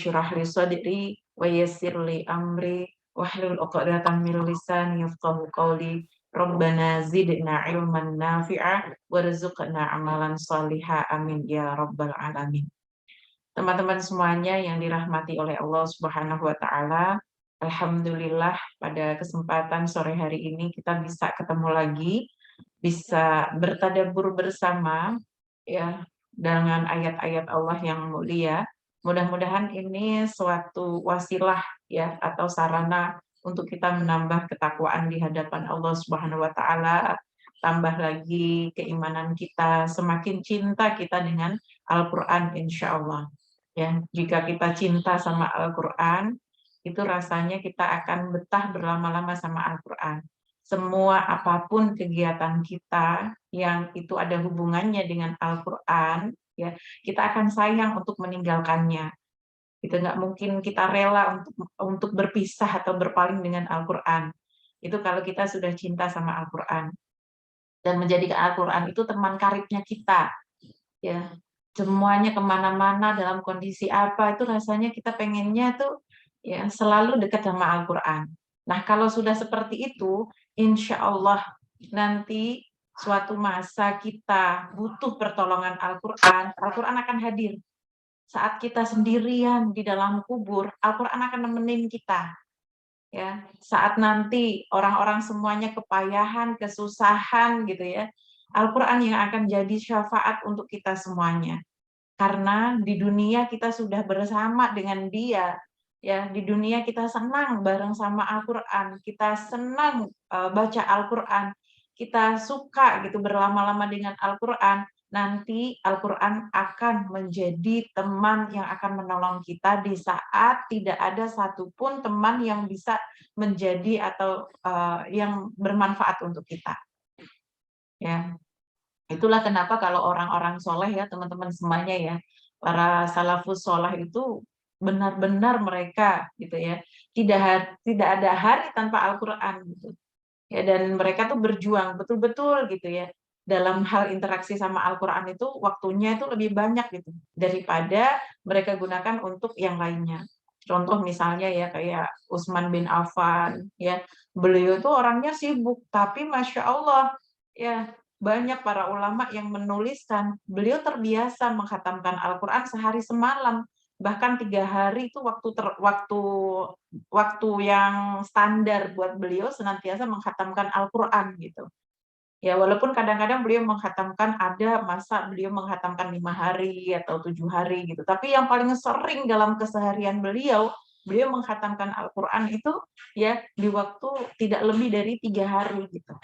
syrah li sadri wa yassir li amri wahlul 'uqdatam min lisani yafqahu qawli. Rabbana zidna ilman nafi'a warzuqna amalan sholiha. Amin ya rabbal alamin. Teman-teman semuanya yang dirahmati oleh Allah Subhanahu wa taala, alhamdulillah pada kesempatan sore hari ini kita bisa ketemu lagi, bisa bertadabbur bersama ya dengan ayat-ayat Allah yang mulia. Mudah-mudahan ini suatu wasilah ya atau sarana untuk kita menambah ketakwaan di hadapan Allah Subhanahu wa taala, tambah lagi keimanan kita, semakin cinta kita dengan Al-Qur'an insyaallah. Ya, jika kita cinta sama Al-Qur'an, itu rasanya kita akan betah berlama-lama sama Al-Qur'an. Semua apapun kegiatan kita yang itu ada hubungannya dengan Al-Qur'an, ya, kita akan sayang untuk meninggalkannya. Itu nggak mungkin kita rela untuk berpisah atau berpaling dengan Al-Qur'an. Itu kalau kita sudah cinta sama Al-Qur'an dan menjadikan Al-Qur'an itu teman karibnya kita, ya. Semuanya kemana-mana dalam kondisi apa itu rasanya kita pengennya tuh ya selalu dekat sama Al-Qur'an. Nah, kalau sudah seperti itu, insya Allah nanti suatu masa kita butuh pertolongan Al-Qur'an, Al-Qur'an akan hadir. Saat kita sendirian di dalam kubur, Al-Qur'an akan nemenin kita. Ya, saat nanti orang-orang semuanya kepayahan, kesusahan gitu ya, Al-Qur'an yang akan jadi syafaat untuk kita semuanya. Karena di dunia kita sudah bersama dengan Dia, ya, di dunia kita senang bareng sama Al-Qur'an, kita senang, baca Al-Qur'an, kita suka gitu berlama-lama dengan Al-Qur'an, nanti Al-Qur'an akan menjadi teman yang akan menolong kita di saat tidak ada satupun teman yang bisa menjadi atau, yang bermanfaat untuk kita, ya. Itulah kenapa kalau orang-orang soleh ya teman-teman semuanya ya, para salafus soleh itu benar-benar mereka gitu ya, tidak ada hari tanpa Al-Qur'an gitu. Ya dan mereka tuh berjuang betul-betul gitu ya, dalam hal interaksi sama Al-Qur'an itu waktunya itu lebih banyak gitu, daripada mereka gunakan untuk yang lainnya. Contoh misalnya ya kayak Utsman bin Affan ya, beliau tuh orangnya sibuk, tapi Masya Allah ya banyak para ulama yang menuliskan, beliau terbiasa mengkhatamkan Al-Qur'an sehari semalam, bahkan 3 hari itu waktu yang standar buat beliau senantiasa mengkhatamkan Al-Qur'an gitu. Ya walaupun kadang-kadang beliau mengkhatamkan ada masa beliau mengkhatamkan 5 hari atau 7 hari gitu, tapi yang paling sering dalam keseharian beliau, beliau mengkhatamkan Al-Qur'an itu ya di waktu tidak lebih dari 3 hari gitu.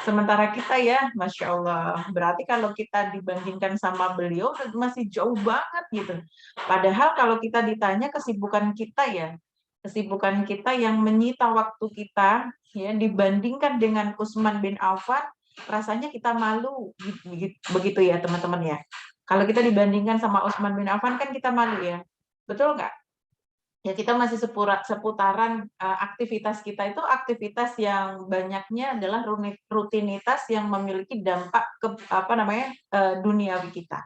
Sementara kita ya, Masya Allah, berarti kalau kita dibandingkan sama beliau masih jauh banget gitu. Padahal kalau kita ditanya kesibukan kita yang menyita waktu kita ya dibandingkan dengan Utsman bin Affan, rasanya kita malu begitu ya teman-teman ya. Kalau kita dibandingkan sama Utsman bin Affan kan kita malu ya. Betul nggak? Ya kita masih seputaran, aktivitas kita itu aktivitas yang banyaknya adalah rutinitas yang memiliki dampak ke apa namanya, duniawi kita.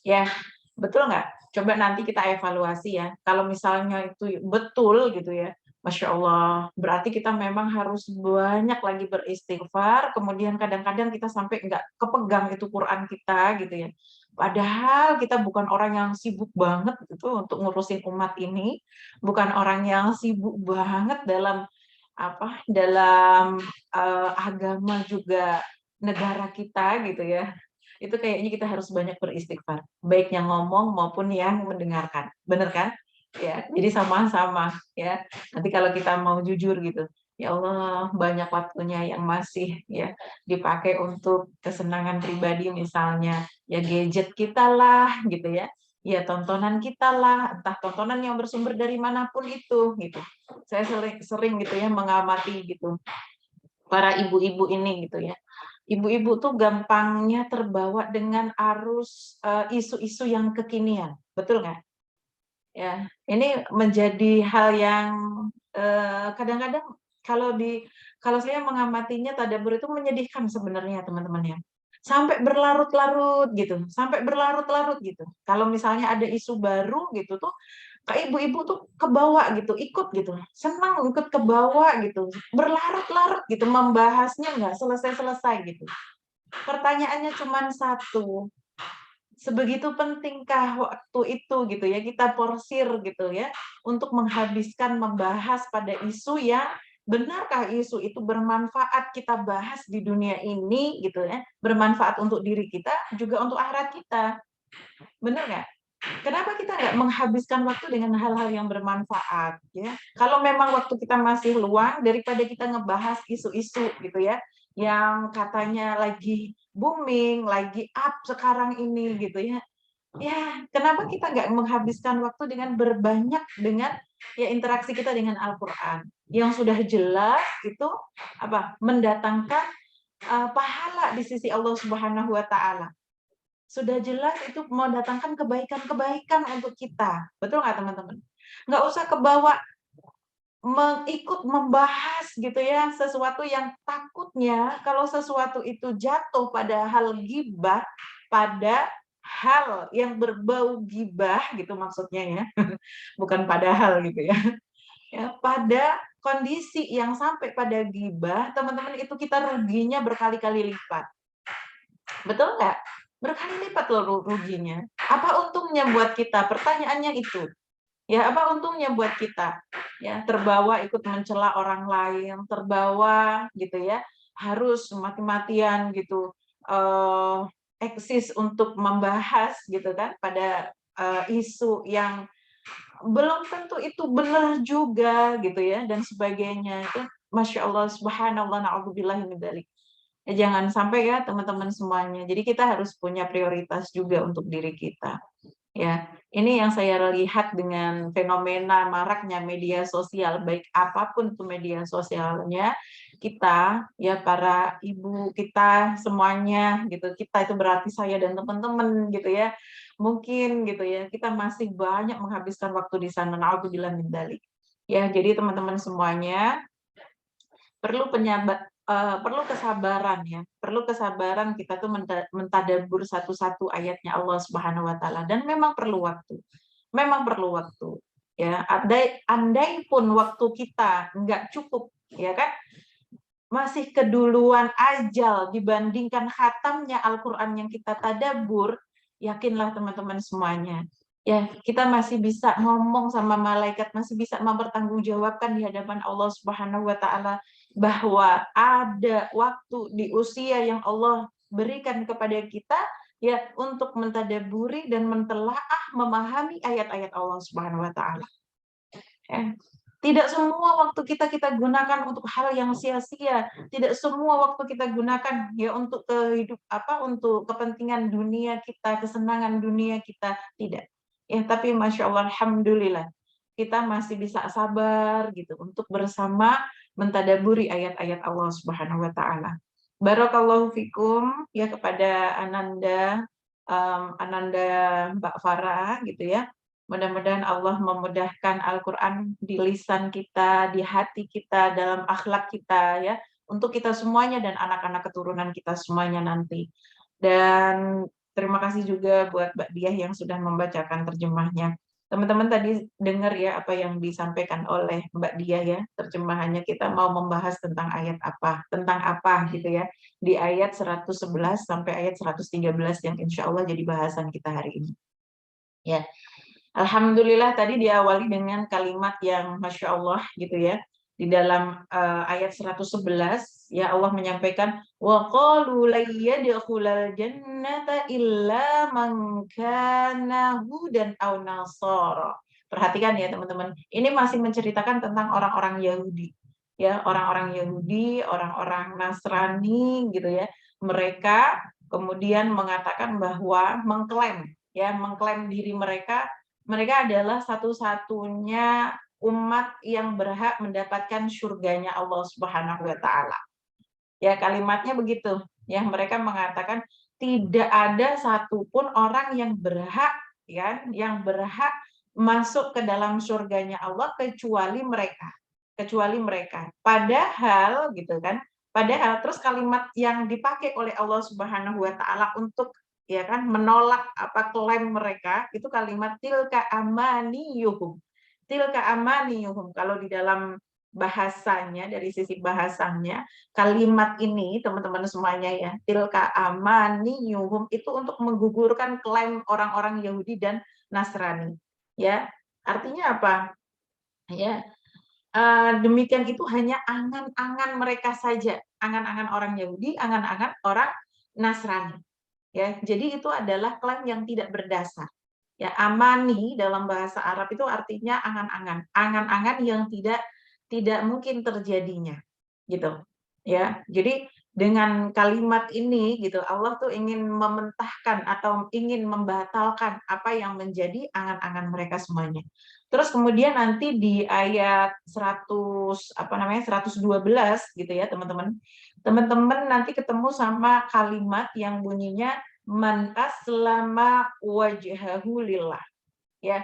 Ya, betul nggak? Coba nanti kita evaluasi ya, kalau misalnya itu betul gitu ya, Masya Allah, berarti kita memang harus banyak lagi beristighfar, kemudian kadang-kadang kita sampai nggak kepegang itu Quran kita gitu ya. Padahal kita bukan orang yang sibuk banget gitu untuk ngurusin umat ini, bukan orang yang sibuk banget dalam agama juga negara kita gitu ya. Itu kayaknya kita harus banyak beristighfar, baik yang ngomong maupun yang mendengarkan, bener kan? Ya, jadi sama-sama ya. Nanti kalau kita mau jujur gitu, ya Allah banyak waktunya yang masih ya dipakai untuk kesenangan pribadi misalnya, ya gadget kita lah gitu ya. Ya tontonan kita lah, entah tontonan yang bersumber dari manapun itu gitu. Saya sering sering gitu ya mengamati gitu para ibu-ibu ini gitu ya. Ibu-ibu tuh gampangnya terbawa dengan arus, isu-isu yang kekinian, betul nggak? Ya, ini menjadi hal yang, kadang-kadang kalau saya mengamatinya tadabbur itu menyedihkan sebenarnya teman-teman ya. Sampai berlarut-larut gitu. Kalau misalnya ada isu baru gitu tuh, ibu-ibu tuh kebawa gitu, ikut gitu, senang ikut kebawa gitu, berlarut-larut gitu membahasnya nggak selesai-selesai gitu. Pertanyaannya cuma satu, sebegitu pentingkah waktu itu gitu ya kita porsir gitu ya untuk menghabiskan membahas pada isu yang benarkah isu itu bermanfaat kita bahas di dunia ini gitu ya, bermanfaat untuk diri kita juga untuk akhirat kita. Benar nggak? Kenapa kita nggak menghabiskan waktu dengan hal-hal yang bermanfaat ya? Kalau memang waktu kita masih luang daripada kita ngebahas isu-isu gitu ya, yang katanya lagi booming, lagi up sekarang ini gitu ya. Ya, kenapa kita nggak menghabiskan waktu dengan berbanyak dengan ya interaksi kita dengan Al-Qur'an yang sudah jelas itu apa? Mendatangkan pahala di sisi Allah Subhanahu wa taala. Sudah jelas itu mendatangkan kebaikan-kebaikan untuk kita. Betul nggak teman-teman? Nggak usah kebawa ikut membahas gitu ya, sesuatu yang takutnya kalau sesuatu itu jatuh pada hal ghibah, pada hal yang berbau ghibah gitu maksudnya ya, bukan padahal gitu ya. Ya, pada kondisi yang sampai pada ghibah, teman-teman itu kita ruginya berkali-kali lipat. Betul nggak? Berkali lipat loh ruginya. Apa untungnya buat kita? Pertanyaannya itu. Ya, apa untungnya buat kita? Ya, terbawa ikut mencela orang lain, terbawa gitu ya, harus mati-matian gitu eksis untuk membahas gitu kan pada isu yang belum tentu itu benar juga gitu ya dan sebagainya itu Masya Allah subhanallah na'udzubillahi min dzalik. Ya, jangan sampai ya teman-teman semuanya. Jadi kita harus punya prioritas juga untuk diri kita. Ya, ini yang saya lihat dengan fenomena maraknya media sosial, baik apapun itu media sosialnya, kita ya para ibu kita semuanya gitu, kita itu berarti saya dan teman-teman gitu ya, mungkin gitu ya, kita masih banyak menghabiskan waktu di sana. Naudzubillah min dzalik. Ya, jadi teman-teman semuanya perlu perlu kesabaran ya, perlu kesabaran kita tuh mentadabbur satu-satu ayatnya Allah Subhanahu wa taala dan memang perlu waktu. Memang perlu waktu. Ya, andai pun waktu kita nggak cukup, ya kan? Masih keduluan ajal dibandingkan khatamnya Al-Qur'an yang kita tadabbur, yakinlah teman-teman semuanya. Ya, kita masih bisa ngomong sama malaikat, masih bisa mempertanggungjawabkan di hadapan Allah Subhanahu wa taala bahwa ada waktu di usia yang Allah berikan kepada kita ya untuk mentadabburi dan mentelaah memahami ayat-ayat Allah Subhanahu wa taala. Ya. Tidak semua waktu kita gunakan untuk hal yang sia-sia. Tidak semua waktu kita gunakan ya untuk untuk kepentingan dunia kita, kesenangan dunia kita, tidak. Ya, tapi Masya Allah, Alhamdulillah, kita masih bisa sabar gitu untuk bersama mentadaburi ayat-ayat Allah Subhanahu wa taala. Barakallahu fikum ya kepada Ananda Mbak Farah gitu ya. Mudah-mudahan Allah memudahkan Al-Quran di lisan kita, di hati kita, dalam akhlak kita ya, untuk kita semuanya dan anak-anak keturunan kita semuanya nanti. Dan terima kasih juga buat Mbak Diah yang sudah membacakan terjemahnya. Teman-teman tadi dengar ya apa yang disampaikan oleh Mbak Diah ya, terjemahannya kita mau membahas tentang apa gitu ya, di ayat 111 sampai ayat 113 yang insya Allah jadi bahasan kita hari ini. Ya, Alhamdulillah tadi diawali dengan kalimat yang Masya Allah gitu ya. Di dalam ayat 111 ya Allah menyampaikan wa qalu la yadkhulal jannata illa man kana hudan aw nasara. Perhatikan ya teman-teman. Ini masih menceritakan tentang orang-orang Yahudi. Ya, orang-orang Yahudi, orang-orang Nasrani gitu ya. Mereka kemudian mengatakan bahwa mengklaim diri mereka adalah satu-satunya umat yang berhak mendapatkan surganya Allah Subhanahu wa taala. Ya, kalimatnya begitu. Ya, mereka mengatakan tidak ada satupun orang yang berhak ya, yang berhak masuk ke dalam surganya Allah kecuali mereka. Kecuali mereka. Padahal gitu kan, padahal terus kalimat yang dipakai oleh Allah Subhanahu wa taala untuk ya kan, menolak apa klaim mereka, itu kalimat tilka amaniyuhum. Tilka amaniyuhum, kalau di dalam bahasanya, dari sisi bahasanya, kalimat ini teman-teman semuanya ya, tilka amaniyuhum itu untuk menggugurkan klaim orang-orang Yahudi dan Nasrani. Ya, artinya apa? Ya, demikian itu hanya angan-angan mereka saja, angan-angan orang Yahudi, angan-angan orang Nasrani. Ya, jadi itu adalah klaim yang tidak berdasar. Ya, amani dalam bahasa Arab itu artinya angan-angan, angan-angan yang tidak mungkin terjadinya, gitu. Ya, jadi dengan kalimat ini gitu Allah tuh ingin mementahkan atau ingin membatalkan apa yang menjadi angan-angan mereka semuanya. Terus kemudian nanti di ayat 100 apa namanya 112 gitu ya, teman-teman. Teman-teman nanti ketemu sama kalimat yang bunyinya man aslama wajhahu lillah, ya.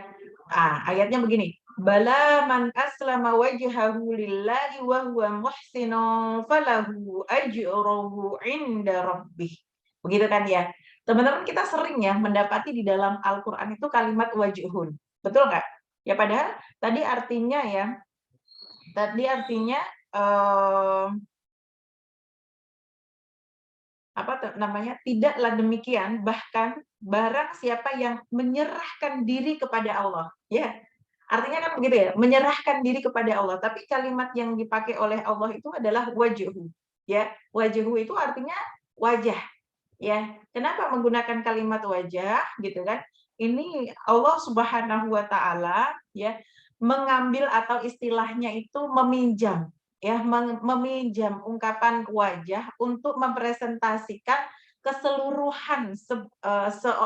Ayatnya begini, bala man aslama wajhahu lillahi wa huwa muhsinun falahu ajruhu inda rabbih. Begitu kan ya. Teman-teman kita sering ya mendapati di dalam Al-Qur'an itu kalimat wajhun. Betul nggak? Ya padahal tadi artinya ya, tadi artinya eh, tidaklah demikian, bahkan barang siapa yang menyerahkan diri kepada Allah, ya. Artinya kan begitu ya, menyerahkan diri kepada Allah, tapi kalimat yang dipakai oleh Allah itu adalah wajhu, ya. Wajhu itu artinya wajah, ya. Kenapa menggunakan kalimat wajah gitu kan? Ini Allah Subhanahu wa taala ya mengambil atau istilahnya itu meminjam, ya, meminjam ungkapan wajah untuk mempresentasikan keseluruhan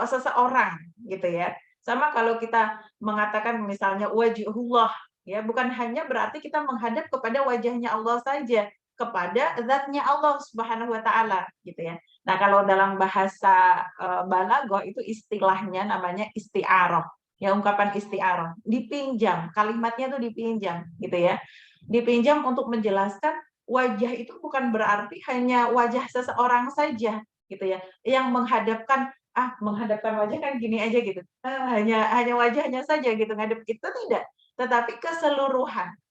seseorang gitu ya. Sama kalau kita mengatakan misalnya wajhullah, ya, bukan hanya berarti kita menghadap kepada wajahnya Allah saja, kepada zatnya Allah Subhanahu wa taala gitu ya. Nah, kalau dalam bahasa balaghah itu istilahnya namanya isti'arah. Ya, ungkapan isti'arah, dipinjam, kalimatnya tuh dipinjam gitu ya. Dipinjam untuk menjelaskan wajah itu bukan berarti hanya wajah seseorang saja gitu ya. Yang menghadapkan wajah kan gini aja gitu. Hanya wajahnya saja gitu ngadep itu tidak, tetapi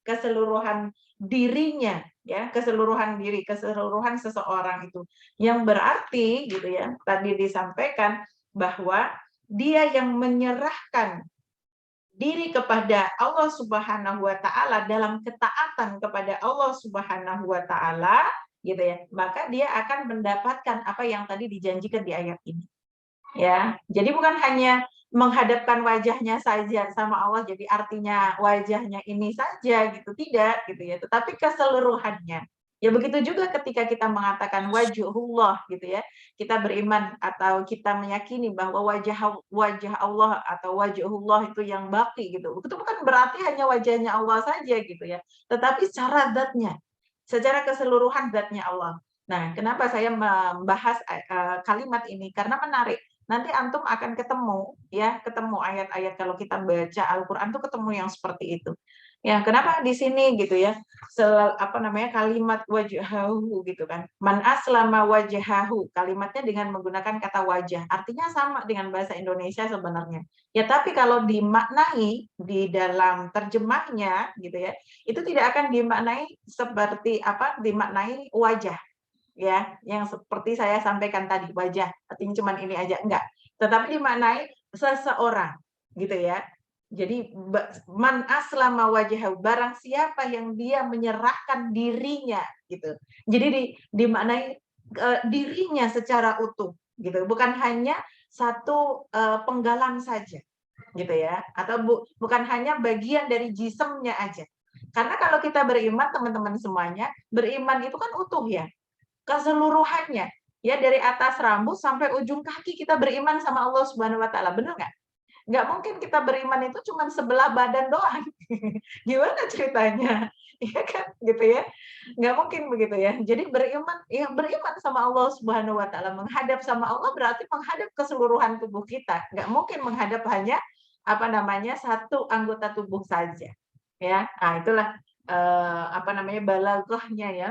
keseluruhan dirinya ya, keseluruhan diri, keseluruhan seseorang itu. Yang berarti gitu ya, tadi disampaikan bahwa dia yang menyerahkan diri kepada Allah Subhanahu wa taala dalam ketaatan kepada Allah Subhanahu wa taala gitu ya, maka dia akan mendapatkan apa yang tadi dijanjikan di ayat ini. Ya, jadi bukan hanya menghadapkan wajahnya saja sama Allah, jadi artinya wajahnya ini saja gitu, tidak gitu ya, tetapi keseluruhannya. Ya begitu juga ketika kita mengatakan wajhullah gitu ya, kita beriman atau kita meyakini bahwa wajah wajah Allah atau wajhullah itu yang baki gitu. Itu bukan berarti hanya wajahnya Allah saja gitu ya, tetapi secara zatnya, secara keseluruhan zatnya Allah. Nah, kenapa saya membahas kalimat ini? Karena menarik. Nanti antum akan ketemu ya, ketemu ayat-ayat kalau kita baca Al-Qur'an tuh ketemu yang seperti itu. Ya, kenapa di sini gitu ya? Kalimat wajhahu gitu kan. Man aslama wajhahu, kalimatnya dengan menggunakan kata wajah. Artinya sama dengan bahasa Indonesia sebenarnya. Ya, tapi kalau dimaknai di dalam terjemahnya gitu ya, itu tidak akan dimaknai seperti dimaknai wajah ya, yang seperti saya sampaikan tadi, wajah, artinya cuman ini aja, enggak. Tetapi dimaknai seseorang, gitu ya. Jadi man aslama wajhahu, barang siapa yang dia menyerahkan dirinya, gitu. Jadi dimaknai dirinya secara utuh, gitu. Bukan hanya satu penggalan saja, gitu ya. Atau bukan hanya bagian dari jisemnya aja. Karena kalau kita beriman, teman-teman semuanya, beriman itu kan utuh ya, keseluruhannya, ya, dari atas rambut sampai ujung kaki kita beriman sama Allah Subhanahu wa taala, bener nggak? Nggak mungkin kita beriman itu cuma sebelah badan doang. Gimana ceritanya? Iya kan, gitu ya. Nggak mungkin begitu ya. Jadi beriman, ya beriman sama Allah Subhanahu wa taala, menghadap sama Allah berarti menghadap keseluruhan tubuh kita. Nggak mungkin menghadap hanya satu anggota tubuh saja. Ya. Nah, itulah balaghahnya ya,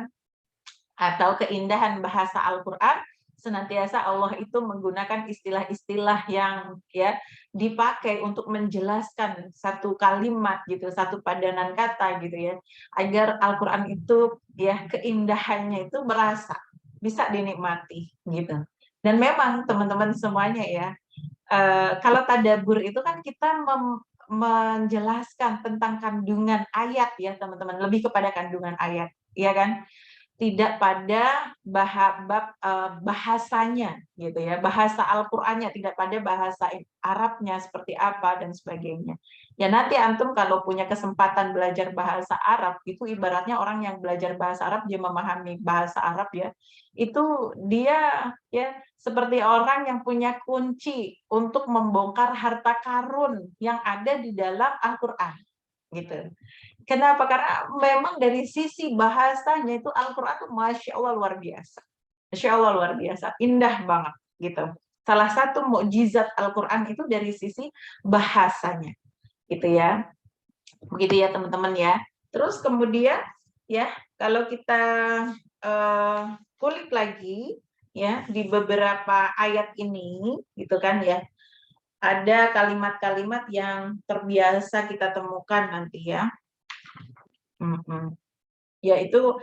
atau keindahan bahasa Al-Qur'an senantiasa Allah itu menggunakan istilah-istilah yang ya dipakai untuk menjelaskan satu kalimat gitu, satu padanan kata gitu ya, agar Al-Qur'an itu ya keindahannya itu berasa, bisa dinikmati gitu. Dan memang teman-teman semuanya ya, kalau tadabbur itu kan kita menjelaskan tentang kandungan ayat ya teman-teman, lebih kepada kandungan ayat, ya kan? Tidak pada bahasanya gitu ya, bahasa Al-Qur'annya, tidak pada bahasa Arabnya seperti apa dan sebagainya. Ya nanti antum kalau punya kesempatan belajar bahasa Arab, itu ibaratnya orang yang belajar bahasa Arab, dia memahami bahasa Arab ya, itu dia ya seperti orang yang punya kunci untuk membongkar harta karun yang ada di dalam Al-Qur'an, gitu. Kenapa? Karena memang dari sisi bahasanya itu Al-Qur'an tuh Masya Allah luar biasa. Masya Allah luar biasa, indah banget gitu. Salah satu mukjizat Al-Qur'an itu dari sisi bahasanya, gitu ya. Begitu ya teman-teman ya. Terus kemudian ya, kalau kita kulik lagi ya di beberapa ayat ini gitu kan ya, ada kalimat-kalimat yang terbiasa kita temukan nanti ya. Mhm. Yaitu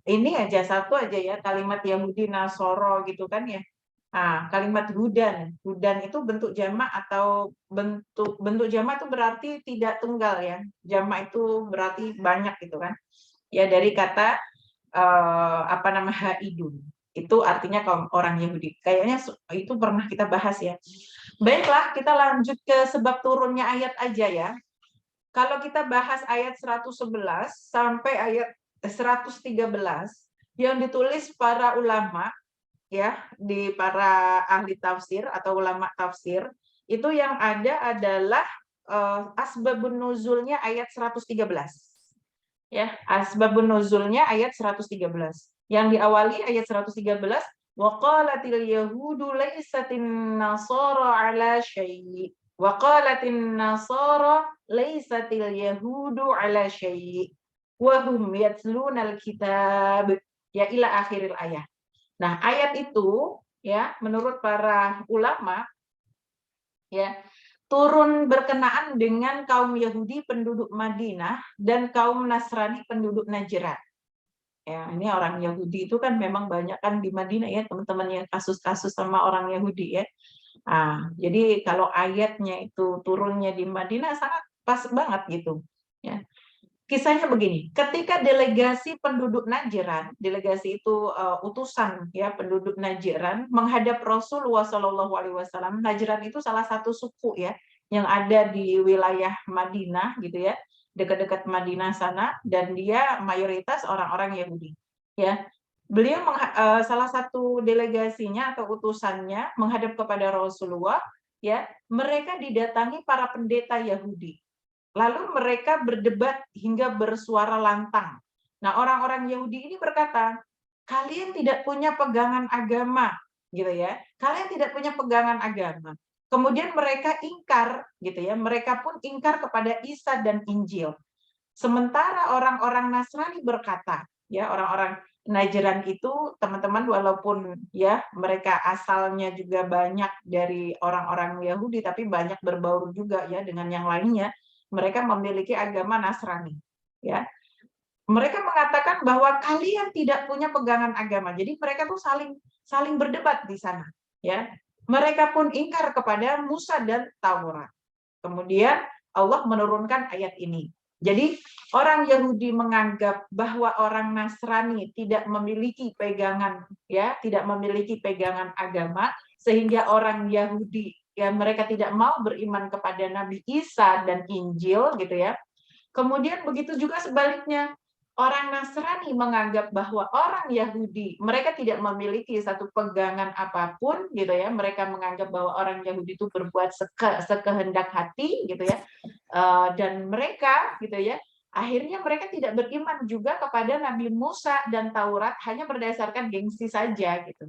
ini aja, satu aja ya, kalimat Yahudi, Nasoro gitu kan ya. Nah, kalimat hudan, hudan itu bentuk jamak atau bentuk bentuk jamak itu berarti tidak tunggal ya. Jamak itu berarti banyak gitu kan. Ya dari kata apa nama haidun. Itu artinya kaum orang Yahudi. Kayaknya itu pernah kita bahas ya. Baiklah, kita lanjut ke sebab turunnya ayat aja ya. Kalau kita bahas ayat 111 sampai ayat 113 yang ditulis para ulama ya, di para ahli tafsir atau ulama tafsir, itu yang ada adalah asbabun nuzulnya ayat 113. Ya, asbabun nuzulnya ayat 113. Yang diawali ayat 113, wa qalatil yahudu laisatin nasara ala syai'. Wa qalatin nasara laisatil yahudu ala syai'. Wa hum yatlunal kitab. Ya ila akhiril ayat. Nah, ayat itu ya menurut para ulama ya turun berkenaan dengan kaum Yahudi penduduk Madinah dan kaum Nasrani penduduk Najran. Ya, ini orang Yahudi itu kan memang banyak kan di Madinah ya teman-teman yang kasus-kasus sama orang Yahudi ya. Nah, jadi kalau ayatnya itu turunnya di Madinah sangat pas banget gitu. Ya. Kisahnya begini, ketika delegasi penduduk Najran, delegasi itu utusan ya penduduk Najran menghadap Rasulullah Shallallahu Alaihi Wasallam. Najran itu salah satu suku ya yang ada di wilayah Madinah gitu ya, dekat-dekat Madinah sana, dan dia mayoritas orang-orang Yahudi. Ya, beliau salah satu delegasinya atau utusannya menghadap kepada Rasulullah. Ya, mereka didatangi para pendeta Yahudi. Lalu mereka berdebat hingga bersuara lantang. Nah, orang-orang Yahudi ini berkata, kalian tidak punya pegangan agama, gitu ya. Kalian tidak punya pegangan agama. Kemudian mereka ingkar, gitu ya. Mereka pun ingkar kepada Isa dan Injil. Sementara orang-orang Nasrani berkata, ya, orang-orang Najran itu teman-teman walaupun ya mereka asalnya juga banyak dari orang-orang Yahudi tapi banyak berbaur juga ya dengan yang lainnya, mereka memiliki agama Nasrani ya. Mereka mengatakan bahwa kalian tidak punya pegangan agama. Jadi mereka tuh saling saling berdebat di sana ya. Mereka pun ingkar kepada Musa dan Taurat. Kemudian Allah menurunkan ayat ini. Jadi orang Yahudi menganggap bahwa orang Nasrani tidak memiliki pegangan ya, tidak memiliki pegangan agama sehingga orang Yahudi ya mereka tidak mau beriman kepada Nabi Isa dan Injil gitu ya. Kemudian begitu juga sebaliknya. Orang Nasrani menganggap bahwa orang Yahudi mereka tidak memiliki satu pegangan apapun gitu ya. Mereka menganggap bahwa orang Yahudi itu berbuat sekehendak hati gitu ya. Dan mereka gitu ya, akhirnya mereka tidak beriman juga kepada Nabi Musa dan Taurat hanya berdasarkan gengsi saja gitu.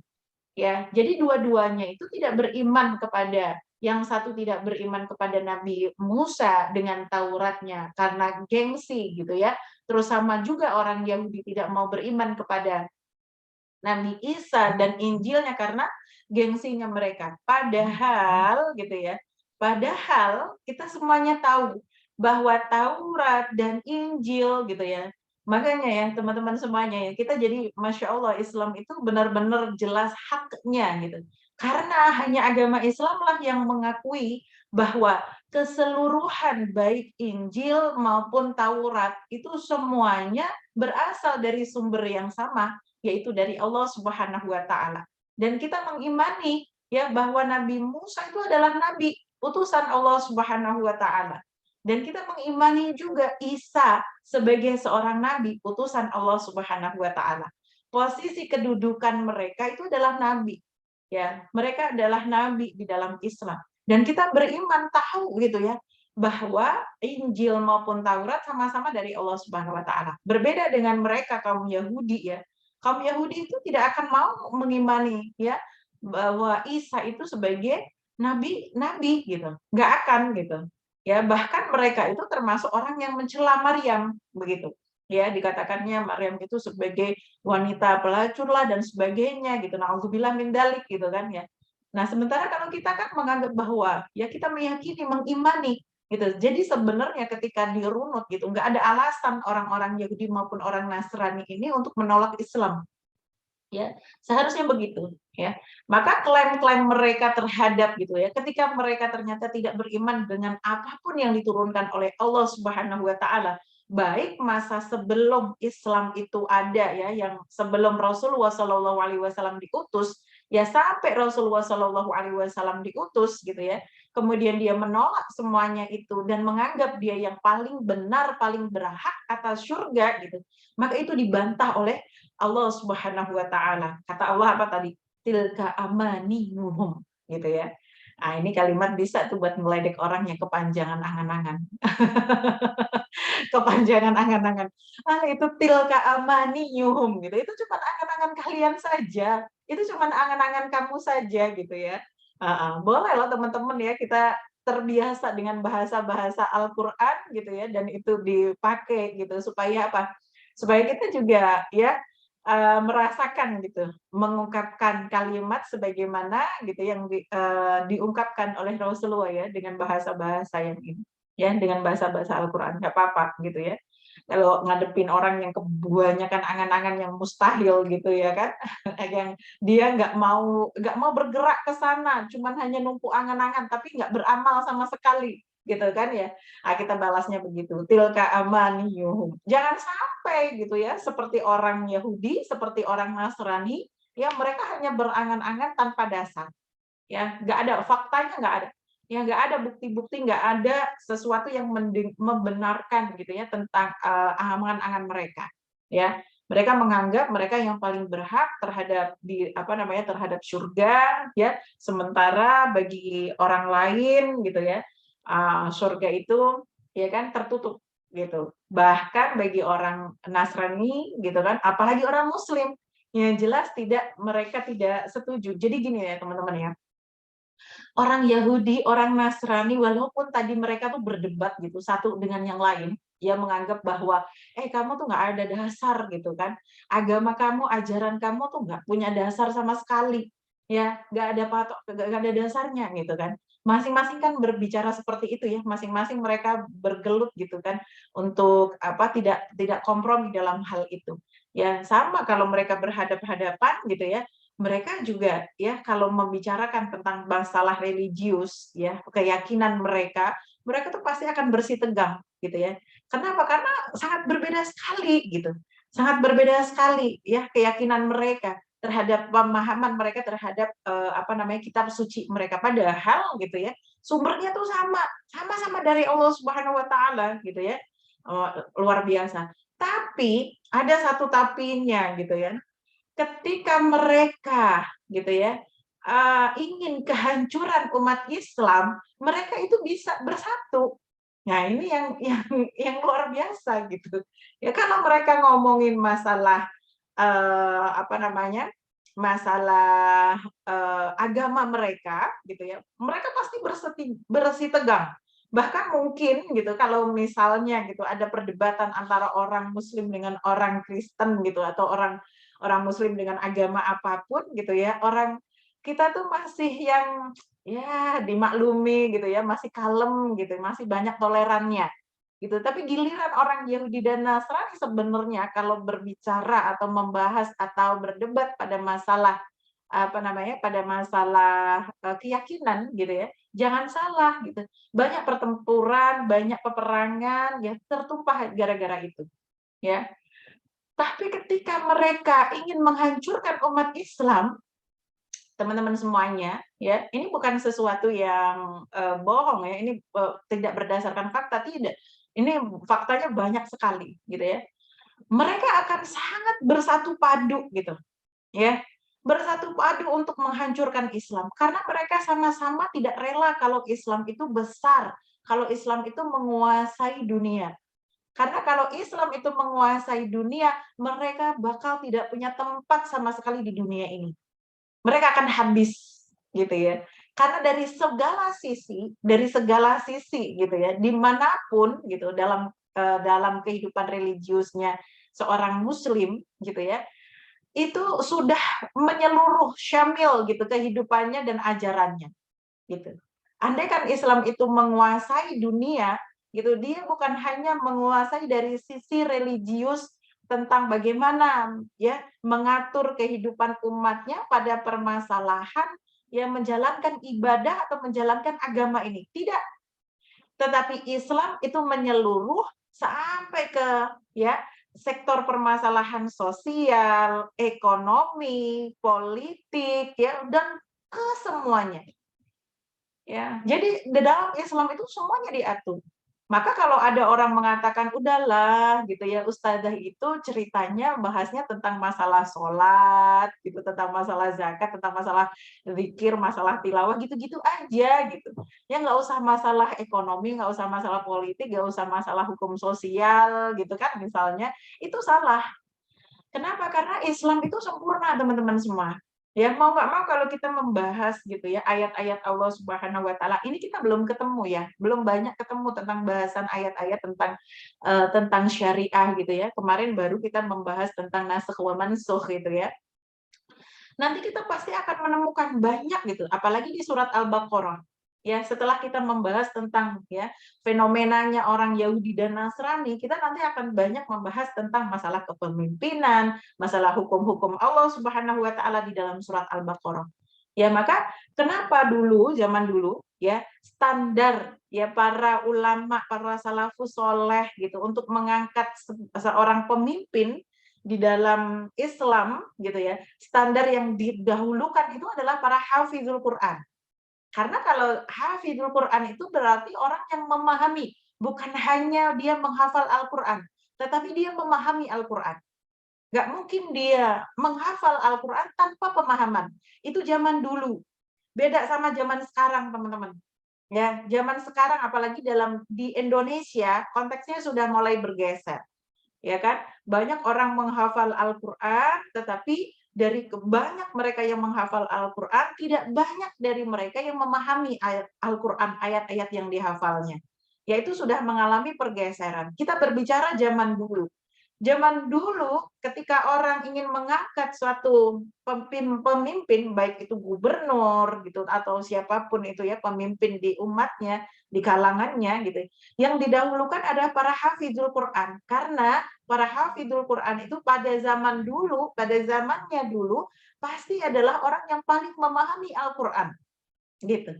Ya, jadi dua-duanya itu tidak beriman kepada yang satu tidak beriman kepada Nabi Musa dengan Tauratnya karena gengsi gitu ya. Terus sama juga orang Yahudi tidak mau beriman kepada Nabi Isa dan Injilnya karena gengsinya mereka. Padahal gitu ya, padahal kita semuanya tahu bahwa Taurat dan Injil gitu ya. Makanya ya teman-teman semuanya ya, kita jadi Masya Allah Islam itu benar-benar jelas haknya gitu. Karena hanya agama Islam lah yang mengakui bahwa keseluruhan baik Injil maupun Taurat itu semuanya berasal dari sumber yang sama, yaitu dari Allah Subhanahu wa taala. Dan kita mengimani ya bahwa Nabi Musa itu adalah nabi, utusan Allah Subhanahu wa taala. Dan kita mengimani juga Isa sebagai seorang nabi, utusan Allah Subhanahu wa taala. Posisi kedudukan mereka itu adalah nabi. Ya, mereka adalah nabi di dalam Islam. Dan kita beriman tahu gitu ya bahwa Injil maupun Taurat sama-sama dari Allah Subhanahu wa taala. Berbeda dengan mereka kaum Yahudi ya. Kaum Yahudi itu tidak akan mau mengimani ya bahwa Isa itu sebagai nabi gitu. Nggak akan gitu. Ya, bahkan mereka itu termasuk orang yang mencela Maryam begitu. Ya, dikatakannya Maryam itu sebagai wanita pelacur lah dan sebagainya gitu. Nauzubillah min dzalik gitu kan ya. Nah, sementara kalau kita kan menganggap bahwa ya kita meyakini, mengimani gitu. Jadi sebenarnya ketika dirunut gitu, nggak ada alasan orang-orang Yahudi maupun orang Nasrani ini untuk menolak Islam. Ya, seharusnya begitu ya. Maka klaim-klaim mereka terhadap gitu ya, ketika mereka ternyata tidak beriman dengan apapun yang diturunkan oleh Allah Subhanahu wa taala, baik masa sebelum Islam itu ada ya, yang sebelum Rasulullah Shallallahu alaihi wasallam diutus, ya sampai Rasulullah Shallallahu alaihi wasallam diutus gitu ya. Kemudian dia menolak semuanya itu dan menganggap dia yang paling benar, paling berhak atas surga gitu. Maka itu dibantah oleh Allah Subhanahu wa taala. Kata Allah apa tadi? Tilka amaniyuhum gitu ya. Nah, ini kalimat bisa tuh buat meledek orang yang kepanjangan angan-angan. Kepanjangan angan-angan. Ah, itu tilka amaniyuhum gitu. Itu cuma angan-angan kalian saja. Itu cuma angan-angan kamu saja gitu ya. Boleh loh teman-teman ya kita terbiasa dengan bahasa-bahasa Al-Qur'an gitu ya dan itu dipakai gitu supaya apa? Supaya kita juga ya merasakan gitu, mengungkapkan kalimat sebagaimana gitu yang diungkapkan oleh Rasulullah ya dengan bahasa-bahasa yang ini, ya dengan bahasa-bahasa Al-Qur'an, nggak apa-apa gitu ya. Kalau ngadepin orang yang kebanyakan angan-angan yang mustahil gitu ya kan, yang dia nggak mau bergerak ke sana, cuman hanya numpuk angan-angan tapi nggak beramal sama sekali, gitu kan ya. Kita balasnya begitu, tilka amaniyuhum. Jangan sampai gitu ya, seperti orang Yahudi, seperti orang Nasrani, ya mereka hanya berangan-angan tanpa dasar. Ya, nggak ada faktanya nggak ada. Ya nggak ada bukti-bukti, nggak ada sesuatu yang membenarkan gitu ya tentang angan-angan mereka. Ya, mereka menganggap mereka yang paling berhak terhadap terhadap surga ya, sementara bagi orang lain gitu ya surga itu ya kan tertutup gitu. Bahkan bagi orang Nasrani gitu kan, apalagi orang Muslim, yang jelas mereka tidak setuju. Jadi gini ya teman-teman ya, orang Yahudi, orang Nasrani, walaupun tadi mereka tuh berdebat gitu satu dengan yang lain, dia menganggap bahwa kamu tuh nggak ada dasar gitu kan, agama kamu, ajaran kamu tuh nggak punya dasar sama sekali, ya nggak ada patok, nggak ada dasarnya gitu kan. Masing-masing kan berbicara seperti itu ya, masing-masing mereka bergelut gitu kan untuk tidak tidak kompromi dalam hal itu. Ya sama kalau mereka berhadap-hadapan gitu ya, mereka juga ya kalau membicarakan tentang masalah religius ya, keyakinan mereka, mereka tuh pasti akan bersih tegang gitu ya. Kenapa? Karena sangat berbeda sekali gitu. Sangat berbeda sekali ya keyakinan mereka terhadap pemahaman mereka terhadap kitab suci mereka padahal gitu ya. Sumbernya tuh sama, sama-sama dari Allah Subhanahu wa taala gitu ya. Luar biasa. Tapi ada satu tapinya gitu ya. Ketika mereka gitu ya, ingin kehancuran umat Islam, mereka itu bisa bersatu. Nah, ini yang luar biasa gitu. Ya kalau mereka ngomongin masalah, masalah, agama mereka gitu ya, mereka pasti bersih tegang. Bahkan mungkin gitu kalau misalnya gitu ada perdebatan antara orang Muslim dengan orang Kristen gitu atau orang orang muslim dengan agama apapun gitu ya, orang kita tuh masih yang ya dimaklumi gitu ya, masih kalem gitu, masih banyak tolerannya gitu. Tapi giliran orang Yahudi dan Nasrani sebenarnya kalau berbicara atau membahas atau berdebat pada masalah apa namanya, pada masalah, keyakinan gitu ya, jangan salah gitu. Banyak pertempuran, banyak peperangan ya tertumpah gara-gara itu, ya. Tapi ketika mereka ingin menghancurkan umat Islam, teman-teman semuanya, ya, ini bukan sesuatu yang, bohong ya, ini, tidak berdasarkan fakta, tidak. Ini faktanya banyak sekali gitu ya. Mereka akan sangat bersatu padu gitu, ya. Bersatu padu untuk menghancurkan Islam, karena mereka sama-sama tidak rela kalau Islam itu besar, kalau Islam itu menguasai dunia. Karena kalau Islam itu menguasai dunia, mereka bakal tidak punya tempat sama sekali di dunia ini. Mereka akan habis, gitu ya. Karena dari segala sisi gitu ya, dimanapun gitu dalam kehidupan religiusnya seorang muslim gitu ya, itu sudah menyeluruh syamil gitu kehidupannya dan ajarannya, gitu. Andaikan Islam itu menguasai dunia, gitu, dia bukan hanya menguasai dari sisi religius tentang bagaimana ya mengatur kehidupan umatnya pada permasalahan yang menjalankan ibadah atau menjalankan agama ini. Tidak, tetapi Islam itu menyeluruh sampai ke ya sektor permasalahan sosial, ekonomi, politik ya dan ke semuanya. Ya, jadi di dalam Islam itu semuanya diatur. Maka kalau ada orang mengatakan, "Udahlah," gitu ya, ustazah itu ceritanya bahasnya tentang masalah sholat, gitu, tentang masalah zakat, tentang masalah zikir, masalah tilawah, gitu-gitu aja, gitu. Ya nggak usah masalah ekonomi, nggak usah masalah politik, nggak usah masalah hukum sosial, gitu kan misalnya, itu salah. Kenapa? Karena Islam itu sempurna teman-teman semua. Ya mau nggak mau kalau kita membahas gitu ya ayat-ayat Allah Subhanahu wa taala, ini kita belum ketemu ya, belum banyak ketemu tentang bahasan ayat-ayat tentang syariah gitu ya. Kemarin baru kita membahas tentang nasikh wa mansukh gitu ya. Nanti kita pasti akan menemukan banyak gitu, apalagi di surat Al-Baqarah. Ya, setelah kita membahas tentang ya fenomenanya orang Yahudi dan Nasrani, kita nanti akan banyak membahas tentang masalah kepemimpinan, masalah hukum-hukum Allah Subhanahu wa taala di dalam surat Al-Baqarah. Ya, maka kenapa dulu zaman dulu ya standar ya para ulama, para salafus soleh gitu untuk mengangkat seorang pemimpin di dalam Islam gitu ya, standar yang didahulukan itu adalah para hafizul Quran. Karena kalau hafizul Quran itu berarti orang yang memahami, bukan hanya dia menghafal Al-Quran, tetapi dia memahami Al-Quran. Nggak mungkin dia menghafal Al-Quran tanpa pemahaman. Itu zaman dulu. Beda sama zaman sekarang, teman-teman. Ya, zaman sekarang apalagi di Indonesia konteksnya sudah mulai bergeser. Ya kan? Banyak orang menghafal Al-Quran, tetapi dari banyak mereka yang menghafal Al-Quran, tidak banyak dari mereka yang memahami ayat Al-Quran, ayat-ayat yang dihafalnya. Yaitu sudah mengalami pergeseran. Kita berbicara zaman dulu. Zaman dulu ketika orang ingin mengangkat suatu pemimpin, baik itu gubernur gitu atau siapapun itu ya pemimpin di umatnya, di kalangannya gitu. Yang didahulukan adalah para hafizul Quran. Karena para hafizul Quran itu pada zaman dulu, pada zamannya dulu pasti adalah orang yang paling memahami Al-Quran. Gitu.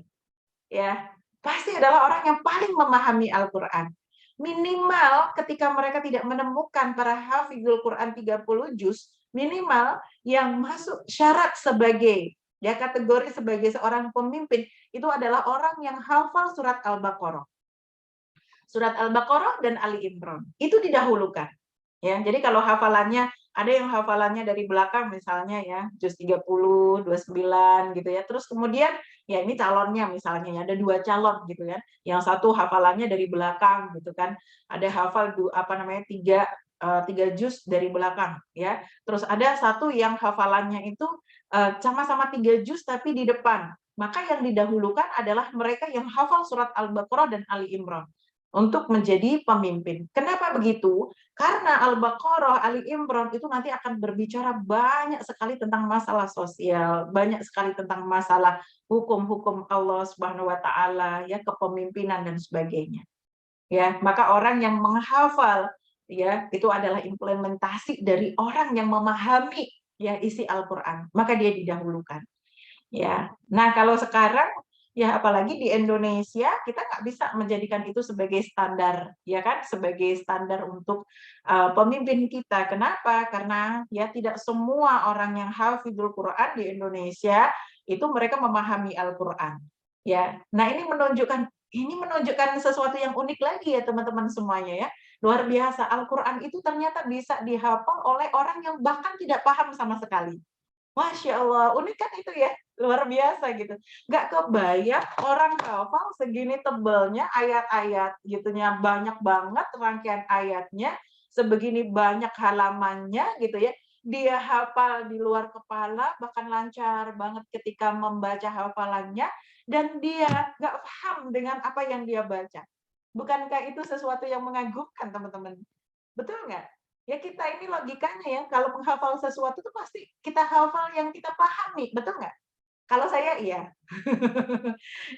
Ya, pasti adalah orang yang paling memahami Al-Quran. Minimal ketika mereka tidak menemukan para hafizul Quran 30 juz, minimal yang masuk syarat sebagai ya kategori sebagai seorang pemimpin itu adalah orang yang hafal surat Al-Baqarah. Surat Al-Baqarah dan Ali Imran. Itu didahulukan. Ya, jadi kalau hafalannya ada yang hafalannya dari belakang misalnya ya, juz 30, 29 gitu ya. Terus kemudian ya ini calonnya misalnya ya, ada dua calon gitu kan. Yang satu hafalannya dari belakang gitu kan. Ada hafal apa namanya tiga juz dari belakang ya. Terus ada satu yang hafalannya itu sama-sama 3 juz tapi di depan. Maka yang didahulukan adalah mereka yang hafal surat Al-Baqarah dan Ali Imran. untuk menjadi pemimpin. Kenapa begitu? Karena Al-Baqarah, Ali Imran itu nanti akan berbicara banyak sekali tentang masalah sosial, banyak sekali tentang masalah hukum-hukum Allah Subhanahu wa taala, ya, kepemimpinan dan sebagainya. Ya, maka orang yang menghafal, ya, itu adalah implementasi dari orang yang memahami, ya, isi Al-Qur'an, maka dia didahulukan. Ya. Nah, kalau sekarang, ya apalagi di Indonesia, kita nggak bisa menjadikan itu sebagai standar, ya kan, sebagai standar untuk, pemimpin kita. Kenapa? Karena, ya tidak semua orang yang hafizul Quran di Indonesia, itu mereka memahami Al-Quran, ya. Nah, ini menunjukkan sesuatu yang unik lagi ya teman-teman semuanya ya, luar biasa, Al-Quran itu ternyata bisa dihafal oleh orang yang bahkan tidak paham sama sekali. Masya Allah, unik kan itu ya? Luar biasa gitu. Nggak kebayang orang hafal segini tebelnya ayat-ayat gitunya, banyak banget rangkaian ayatnya, sebegini banyak halamannya gitu ya. Dia hafal di luar kepala, bahkan lancar banget ketika membaca hafalannya, dan dia nggak paham dengan apa yang dia baca. Bukankah itu sesuatu yang mengagumkan, teman-teman? Betul nggak? Ya kita ini logikanya ya, kalau menghafal sesuatu tuh pasti kita hafal yang kita pahami, betul nggak? Kalau saya iya.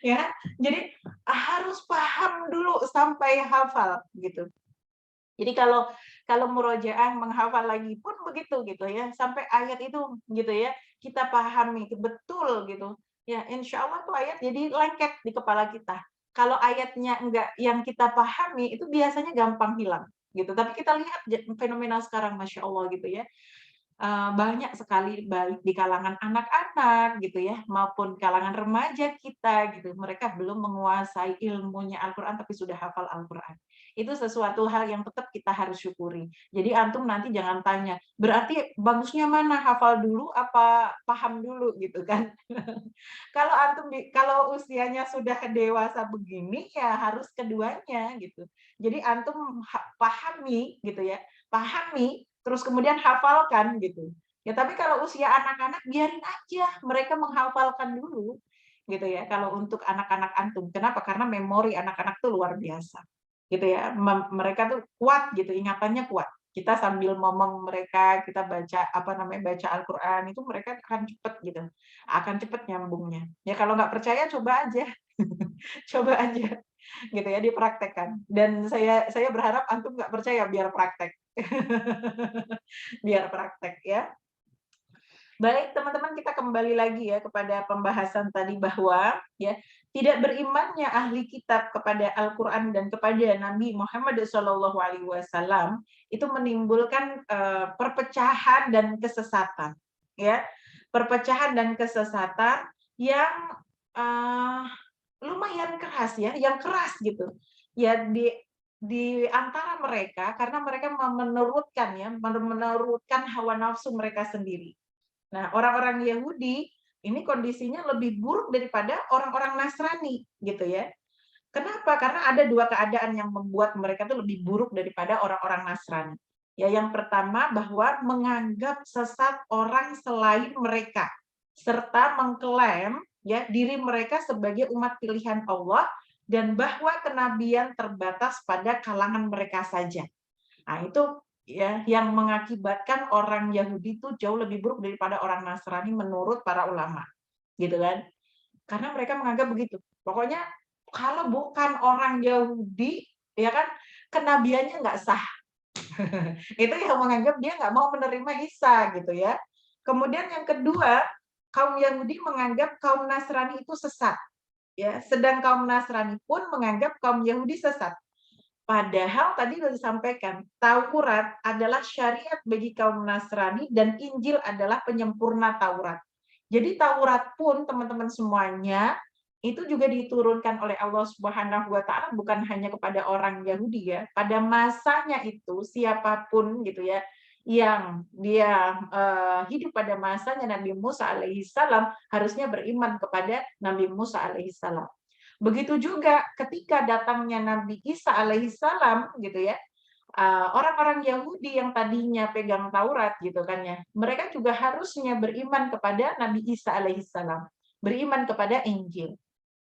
Ya, jadi harus paham dulu sampai hafal gitu. Jadi kalau murojaah menghafal lagi pun begitu gitu ya, sampai ayat itu gitu ya, kita pahami betul gitu. Ya, insya Allah tuh ayat jadi lengket di kepala kita. Kalau ayatnya enggak yang kita pahami itu biasanya gampang hilang gitu. Tapi kita lihat fenomena sekarang, masya Allah gitu ya. Banyak sekali baik di kalangan anak-anak gitu ya, maupun kalangan remaja kita gitu, mereka belum menguasai ilmunya Al-Qur'an tapi sudah hafal Al-Qur'an. Itu sesuatu hal yang tetap kita harus syukuri. Jadi antum nanti jangan tanya, "Berarti bagusnya mana, hafal dulu apa paham dulu?" Gitu kan. Kalau usianya sudah dewasa begini, ya harus keduanya gitu. Jadi antum pahami gitu ya, pahami terus kemudian hafalkan gitu. Ya tapi kalau usia anak-anak biarin aja mereka menghafalkan dulu gitu ya. Kalau untuk anak-anak antum, kenapa? Karena memori anak-anak tuh luar biasa gitu ya. Mereka tuh kuat gitu, ingatannya kuat. Kita sambil ngomong mereka, kita baca apa namanya, baca Al-Qur'an itu mereka akan cepet gitu, akan cepet nyambungnya. Ya kalau nggak percaya coba aja, coba aja gitu ya dipraktekkan. Dan saya berharap antum nggak percaya biar praktek. Biar praktek ya. Baik, teman-teman, kita kembali lagi ya kepada pembahasan tadi bahwa ya tidak berimannya ahli kitab kepada Al-Qur'an dan kepada Nabi Muhammad SAW itu menimbulkan perpecahan dan kesesatan ya. Perpecahan dan kesesatan yang eh, lumayan keras ya, yang keras gitu. Ya di antara mereka karena mereka menurutkan hawa nafsu mereka sendiri. Nah, orang-orang Yahudi ini kondisinya lebih buruk daripada orang-orang Nasrani, gitu ya. Kenapa? Karena ada dua keadaan yang membuat mereka tuh lebih buruk daripada orang-orang Nasrani. Ya, yang pertama bahwa menganggap sesat orang selain mereka, serta mengklaim ya diri mereka sebagai umat pilihan Allah dan bahwa kenabian terbatas pada kalangan mereka saja. Nah, itu ya yang mengakibatkan orang Yahudi itu jauh lebih buruk daripada orang Nasrani menurut para ulama, gitu kan. Karena mereka menganggap begitu. Pokoknya kalau bukan orang Yahudi, ya kan, kenabiannya nggak sah. Itu yang menganggap dia nggak mau menerima Isa gitu ya. Kemudian yang kedua, kaum Yahudi menganggap kaum Nasrani itu sesat. Ya, sedang kaum Nasrani pun menganggap kaum Yahudi sesat. Padahal tadi sudah disampaikan, Taurat adalah syariat bagi kaum Nasrani dan Injil adalah penyempurna Taurat. Jadi Taurat pun teman-teman semuanya itu juga diturunkan oleh Allah Subhanahu wa taala bukan hanya kepada orang Yahudi ya. Pada masanya itu siapapun gitu ya yang dia hidup pada masanya Nabi Musa alaihissalam harusnya beriman kepada Nabi Musa alaihissalam. Begitu juga ketika datangnya Nabi Isa alaihissalam gitu ya, orang-orang Yahudi yang tadinya pegang Taurat gitu kan ya, mereka juga harusnya beriman kepada Nabi Isa alaihissalam, beriman kepada Injil.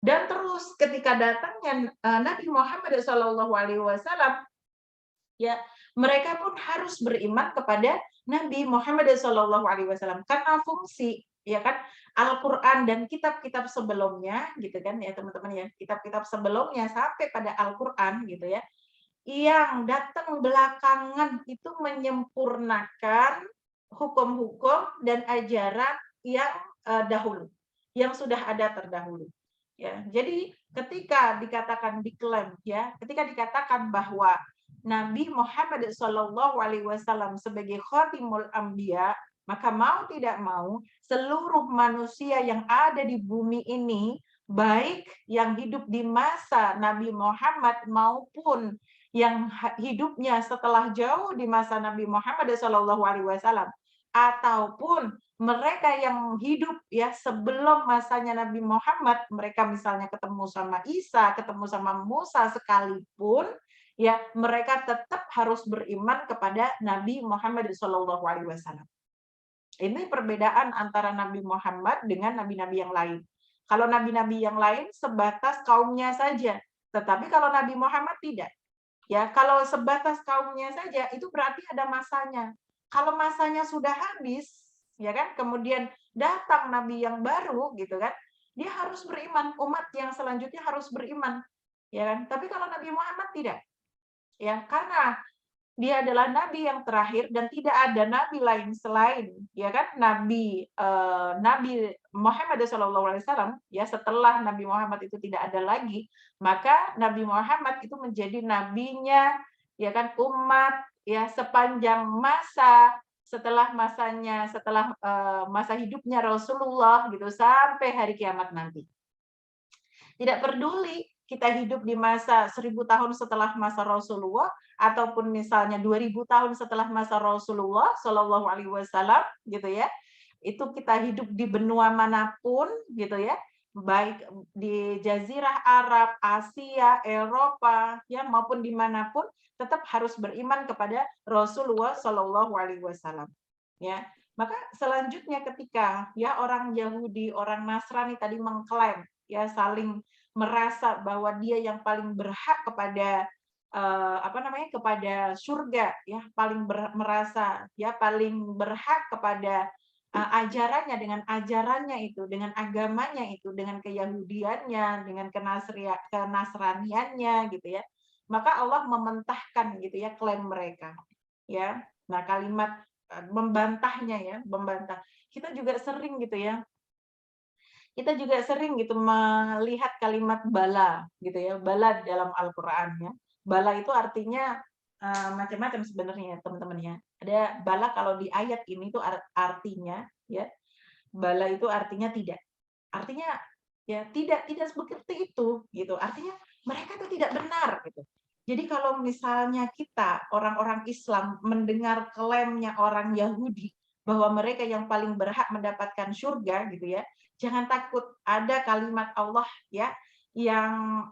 Dan terus ketika datangnya Nabi Muhammad SAW, ya, mereka pun harus beriman kepada Nabi Muhammad SAW karena fungsi, ya kan, Al-Qur'an dan kitab-kitab sebelumnya gitu kan ya teman-teman ya, kitab-kitab sebelumnya sampai pada Al-Qur'an gitu ya, yang datang belakangan itu menyempurnakan hukum-hukum dan ajaran yang dahulu, yang sudah ada terdahulu. Ya, jadi ketika dikatakan diklaim ya, ketika dikatakan bahwa Nabi Muhammad SAW sebagai khatimul anbiya, maka mau tidak mau seluruh manusia yang ada di bumi ini, baik yang hidup di masa Nabi Muhammad maupun yang hidupnya setelah jauh di masa Nabi Muhammad SAW, ataupun mereka yang hidup ya sebelum masanya Nabi Muhammad, mereka misalnya ketemu sama Isa, ketemu sama Musa sekalipun, ya mereka tetap harus beriman kepada Nabi Muhammad SAW. Ini perbedaan antara Nabi Muhammad dengan nabi-nabi yang lain. Kalau nabi-nabi yang lain sebatas kaumnya saja, tetapi kalau Nabi Muhammad tidak. Ya, kalau sebatas kaumnya saja itu berarti ada masanya. Kalau masanya sudah habis, ya kan, kemudian datang nabi yang baru gitu kan, dia harus beriman, umat yang selanjutnya harus beriman, ya kan. Tapi kalau Nabi Muhammad tidak. Ya, karena dia adalah nabi yang terakhir dan tidak ada nabi lain selain ya kan Nabi Muhammad SAW ya, setelah Nabi Muhammad itu tidak ada lagi, maka Nabi Muhammad itu menjadi nabinya ya kan umat ya sepanjang masa setelah masanya, setelah masa hidupnya Rasulullah gitu sampai hari kiamat nanti. Tidak peduli kita hidup di masa 1000 tahun setelah masa Rasulullah ataupun misalnya 2000 tahun setelah masa Rasulullah Shallallahu Alaihi Wasallam gitu ya, itu kita hidup di benua manapun gitu ya, baik di Jazirah Arab, Asia, Eropa ya maupun dimanapun, tetap harus beriman kepada Rasulullah Shallallahu Alaihi Wasallam ya. Maka selanjutnya ketika ya orang Yahudi, orang Nasrani tadi mengklaim ya saling merasa bahwa dia yang paling berhak kepada kepada surga ya, paling merasa ya paling berhak kepada ajarannya, dengan ajarannya itu, dengan agamanya itu, dengan keyahudiannya, dengan kenasraniannya gitu ya. Maka Allah mementahkan gitu ya klaim mereka. Ya. Nah, kalimat membantahnya ya, membantah. Kita juga sering gitu ya, kita juga sering gitu melihat kalimat bala gitu ya, bala dalam Al-Qur'an ya. Bala itu artinya macam-macam sebenarnya teman-teman ya. Ada bala kalau di ayat ini tuh artinya ya, bala itu artinya tidak. Artinya ya tidak seperti itu gitu. Artinya mereka itu tidak benar gitu. Jadi kalau misalnya kita orang-orang Islam mendengar klaimnya orang Yahudi bahwa mereka yang paling berhak mendapatkan surga gitu ya, jangan takut, ada kalimat Allah ya yang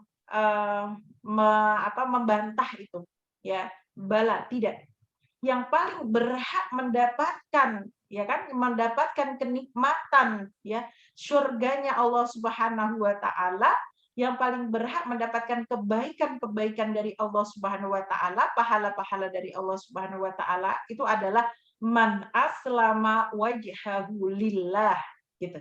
membantah itu ya, bala tidak. Yang paling berhak mendapatkan ya kan, mendapatkan kenikmatan ya surganya Allah Subhanahu wa taala, yang paling berhak mendapatkan kebaikan-kebaikan dari Allah Subhanahu wa taala, pahala-pahala dari Allah Subhanahu wa taala itu adalah man aslama wajhahu lillah gitu.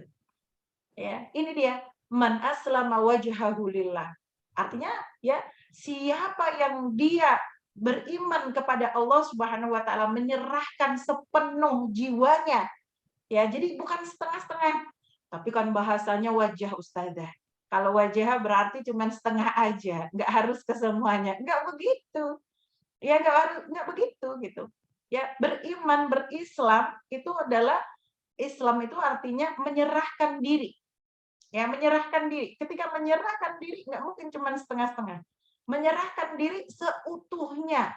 Ya, ini dia man aslama wajhahu lillah. Artinya ya, siapa yang dia beriman kepada Allah Subhanahu wa taala, menyerahkan sepenuh jiwanya. Ya, jadi bukan setengah-setengah. Tapi kan bahasanya wajah ustazah. Kalau wajah berarti cuma setengah aja, nggak harus ke semuanya. Nggak begitu. Ya nggak begitu gitu. Ya, beriman, berislam itu adalah, Islam itu artinya menyerahkan diri. Ya, menyerahkan diri. Ketika menyerahkan diri nggak mungkin cuma setengah-setengah. Menyerahkan diri seutuhnya.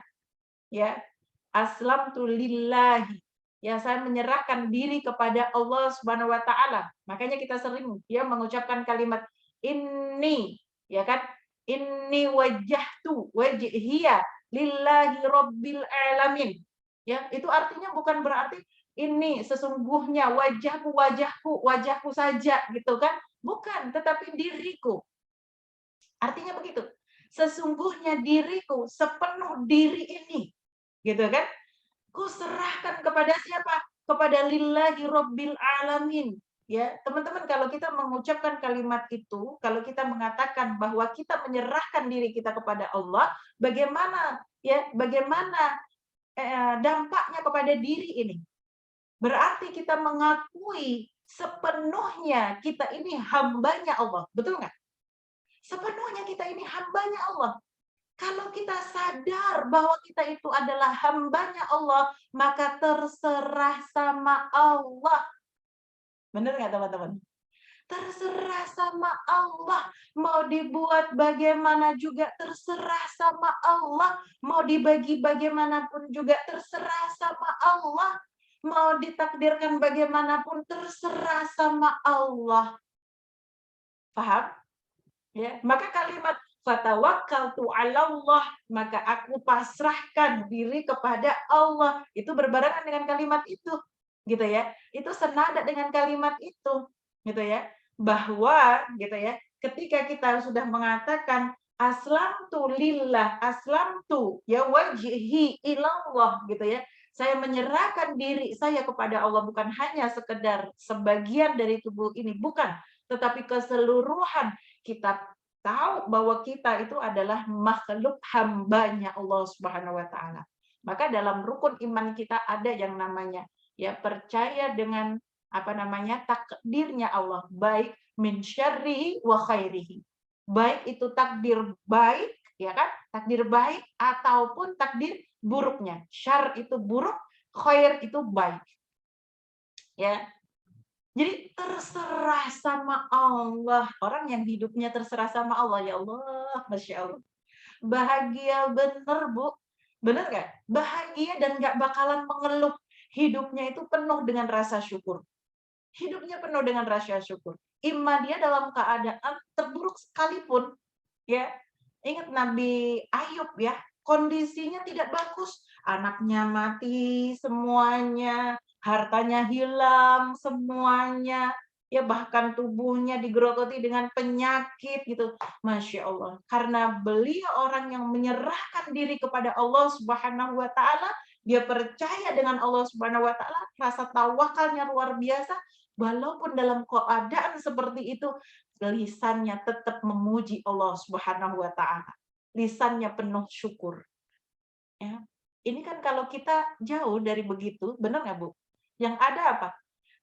Ya, aslamtu lillahi. Ya, saya menyerahkan diri kepada Allah Subhanahu wa taala. Makanya kita sering ya mengucapkan kalimat inni, ya kan? Inni wajjahtu wajhiya lillahi rabbil alamin. Ya, itu artinya bukan berarti ini sesungguhnya wajahku saja gitu kan? Bukan, tetapi diriku. Artinya begitu. Sesungguhnya diriku sepenuh diri ini, gitu kan? Kuserahkan kepada siapa? Kepada lillahi rabbil alamin. Ya, teman-teman, kalau kita mengucapkan kalimat itu, kalau kita mengatakan bahwa kita menyerahkan diri kita kepada Allah, bagaimana ya? Bagaimana dampaknya kepada diri ini? Berarti kita mengakui sepenuhnya kita ini hambanya Allah. Betul nggak? Sepenuhnya kita ini hambanya Allah. Kalau kita sadar bahwa kita itu adalah hambanya Allah, maka terserah sama Allah. Benar nggak teman-teman? Terserah sama Allah. Mau dibuat bagaimana juga terserah sama Allah. Mau dibagi bagaimanapun juga terserah sama Allah. Mau ditakdirkan bagaimanapun terserah sama Allah. Paham? Ya, maka kalimat fatawakkaltu 'alallah, maka aku pasrahkan diri kepada Allah. Itu berbarengan dengan kalimat itu, gitu ya. Itu senada dengan kalimat itu, gitu ya. Bahwa gitu ya, ketika kita sudah mengatakan aslamtu lillah, aslamtu ya wajhi ilallah gitu ya. Saya menyerahkan diri saya kepada Allah, bukan hanya sekedar sebagian dari tubuh ini, bukan, tetapi keseluruhan. Kita tahu bahwa kita itu adalah makhluk hambanya Allah Subhanahu wa taala. Maka dalam rukun iman kita ada yang namanya ya percaya dengan apa namanya takdirnya Allah, baik min syarrihi wa khairihi. Baik itu takdir baik ya kan? Takdir baik ataupun takdir buruknya. Syar itu buruk, khair itu baik. Ya, jadi terserah sama Allah. Orang yang hidupnya terserah sama Allah, ya Allah, Masya Allah. Bahagia bener, Bu. Bener nggak? Bahagia dan nggak bakalan mengeluh. Hidupnya itu penuh dengan rasa syukur. Hidupnya penuh dengan rasa syukur. Iman dia dalam keadaan terburuk sekalipun, ya. Ingat Nabi Ayub ya, kondisinya tidak bagus, anaknya mati semuanya, hartanya hilang semuanya, ya bahkan tubuhnya digerogoti dengan penyakit gitu. Masya Allah. Karena beliau orang yang menyerahkan diri kepada Allah Subhanahu wa taala, dia percaya dengan Allah Subhanahu wa taala, rasa tawakalnya luar biasa, walaupun dalam keadaan seperti itu lisannya tetap memuji Allah Subhanahu wa taala. Lisannya penuh syukur. Ya. Ini kan kalau kita jauh dari begitu, benar nggak Bu? Yang ada apa?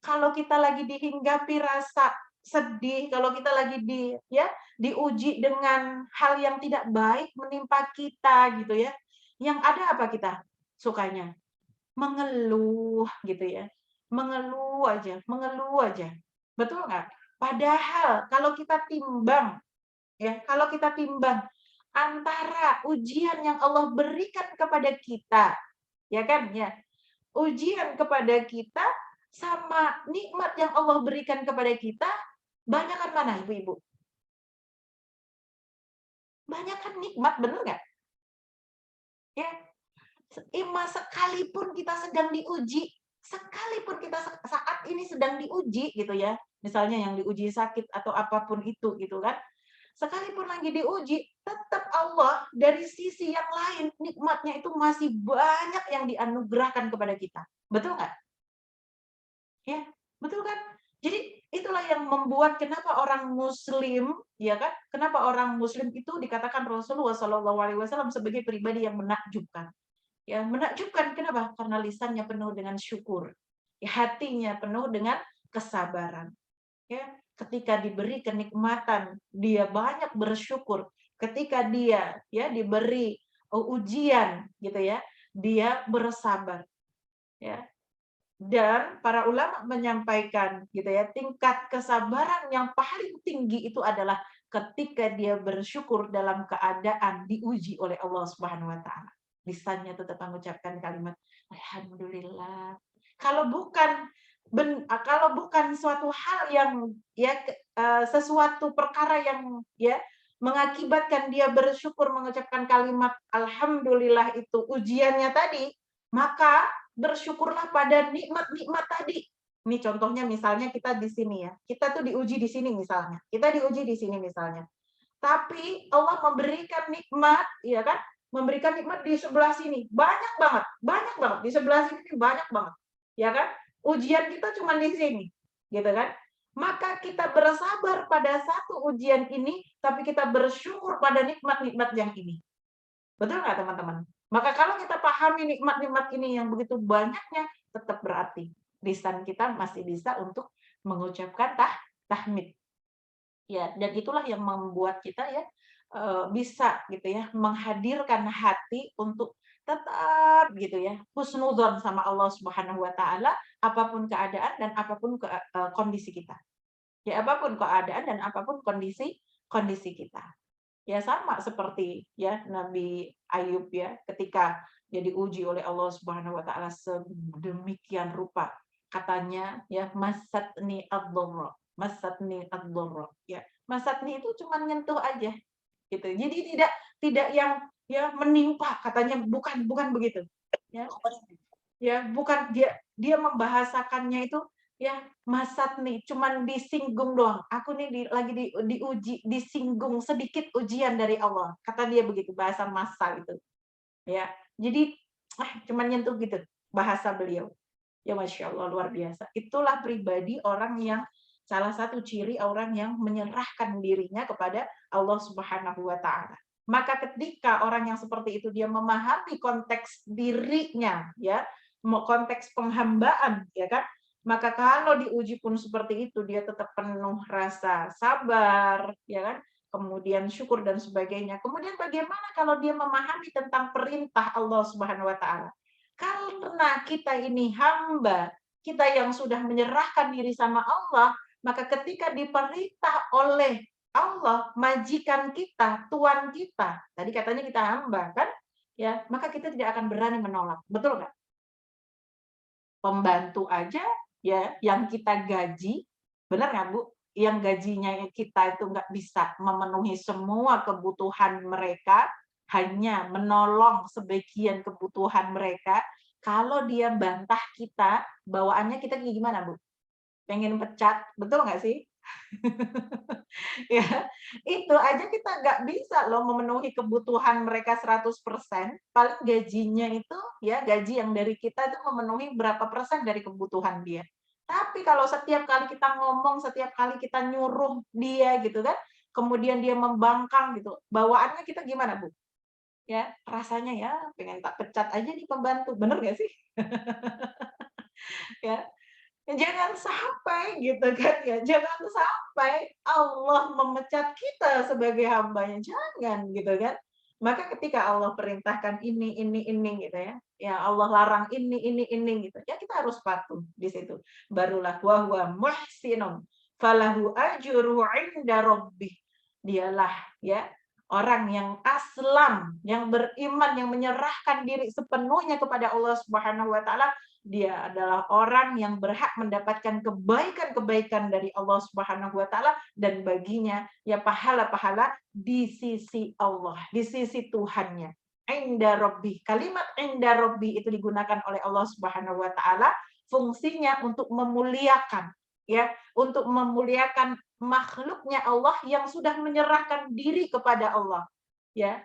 Kalau kita lagi dihinggapi rasa sedih, kalau kita lagi diuji dengan hal yang tidak baik menimpa kita gitu ya. Yang ada apa kita sukanya? Mengeluh gitu ya. Mengeluh aja, mengeluh aja. Betul nggak? Padahal kalau kita timbang, ya, kalau kita timbang antara ujian yang Allah berikan kepada kita, ya kan, ya, ujian kepada kita sama nikmat yang Allah berikan kepada kita, banyakan mana, ibu-ibu? Banyakan nikmat, bener nggak? Ya, sekalipun kita sedang diuji, sekalipun kita saat ini sedang diuji gitu ya, misalnya yang diuji sakit atau apapun itu gitu kan, sekalipun lagi diuji, tetap Allah dari sisi yang lain nikmatnya itu masih banyak yang dianugerahkan kepada kita. Betul nggak? Ya, betul kan? Jadi itulah yang membuat kenapa orang Muslim, ya kan? Kenapa orang Muslim itu dikatakan Rasulullah SAW sebagai pribadi yang menakjubkan. Ya, menakjubkan kenapa? Karena lisannya penuh dengan syukur. Ya, hatinya penuh dengan kesabaran. Ya, ketika diberi kenikmatan, dia banyak bersyukur. Ketika dia ya diberi ujian gitu ya, dia bersabar. Ya. Dan para ulama menyampaikan gitu ya, tingkat kesabaran yang paling tinggi itu adalah ketika dia bersyukur dalam keadaan diuji oleh Allah Subhanahu wa taala. Lisannya tetap mengucapkan kalimat alhamdulillah. Kalau bukan kalau bukan suatu hal yang ya sesuatu perkara yang ya mengakibatkan dia bersyukur mengucapkan kalimat alhamdulillah itu ujiannya tadi, maka bersyukurlah pada nikmat-nikmat tadi. Ini contohnya misalnya kita di sini ya. Kita tuh diuji di sini misalnya. Kita diuji di sini misalnya. Tapi Allah memberikan nikmat, ya kan? Memberikan nikmat di sebelah sini, banyak banget, di sebelah sini banyak banget, ya kan? Ujian kita cuma di sini, gitu kan? Maka kita bersabar pada satu ujian ini, tapi kita bersyukur pada nikmat-nikmat yang ini. Betul nggak teman-teman? Maka kalau kita pahami nikmat-nikmat ini yang begitu banyaknya, tetap berarti lisan kita masih bisa untuk mengucapkan tahmid. Ya, dan itulah yang membuat kita ya bisa gitu ya menghadirkan hati untuk tetap gitu ya husnudzon sama Allah Subhanahu wa taala apapun keadaan dan apapun kondisi kita. Ya apapun keadaan dan apapun kondisi kondisi kita. Ya sama seperti ya Nabi Ayub ya ketika dia diuji oleh Allah Subhanahu wa taala sedemikian rupa. Katanya ya masatni ad-dharra, masatni ad-dharra. Ya, masatni itu cuma nyentuh aja gitu. Jadi tidak yang ya menimpa katanya bukan bukan begitu. Ya. Ya, bukan dia membahasakannya itu ya masat nih, cuman disinggung doang. Aku nih lagi diuji, disinggung sedikit ujian dari Allah. Kata dia begitu, bahasa masa gitu. Ya. Jadi cuman nyentuh gitu bahasa beliau. Ya Masya Allah luar biasa. Itulah pribadi orang yang salah satu ciri orang yang menyerahkan dirinya kepada Allah Subhanahu wa taala. Maka ketika orang yang seperti itu dia memahami konteks dirinya ya, konteks penghambaan ya kan, maka kalau diuji pun seperti itu dia tetap penuh rasa sabar ya kan, kemudian syukur dan sebagainya. Kemudian bagaimana kalau dia memahami tentang perintah Allah Subhanahu wa taala? Karena kita ini hamba, kita yang sudah menyerahkan diri sama Allah, maka ketika diperintah oleh Allah, majikan kita, tuan kita, tadi katanya kita hamba kan, ya, maka kita tidak akan berani menolak. Betul nggak? Pembantu aja ya yang kita gaji, benar nggak Bu? Yang gajinya kita itu nggak bisa memenuhi semua kebutuhan mereka, hanya menolong sebagian kebutuhan mereka. Kalau dia bantah kita, bawaannya kita gimana Bu? Pengen pecat, betul nggak sih? Ya, itu aja kita nggak bisa loh memenuhi kebutuhan mereka 100%, paling gajinya itu ya gaji yang dari kita itu memenuhi berapa persen dari kebutuhan dia. Tapi kalau setiap kali kita ngomong, setiap kali kita nyuruh dia gitu kan, kemudian dia membangkang gitu, bawaannya kita gimana Bu? Ya, rasanya ya pengen tak pecat aja nih pembantu, bener nggak sih? Ya, jangan sampai gitu kan ya, jangan sampai Allah memecat kita sebagai hambanya, jangan gitu kan. Maka ketika Allah perintahkan ini gitu ya, ya Allah larang ini gitu, ya kita harus patuh di situ. Barulah wa huwa muhsinun falahu ajruhu 'inda rabbih. Dialah ya orang yang aslam, yang beriman, yang menyerahkan diri sepenuhnya kepada Allah Subhanahu wa taala, dia adalah orang yang berhak mendapatkan kebaikan-kebaikan dari Allah Subhanahu wa taala dan baginya ya pahala-pahala di sisi Allah, di sisi Tuhannya. Inda Rabbi. Kalimat inda Rabbi itu digunakan oleh Allah Subhanahu wa taala fungsinya untuk memuliakan ya, untuk memuliakan makhluknya Allah yang sudah menyerahkan diri kepada Allah. Ya,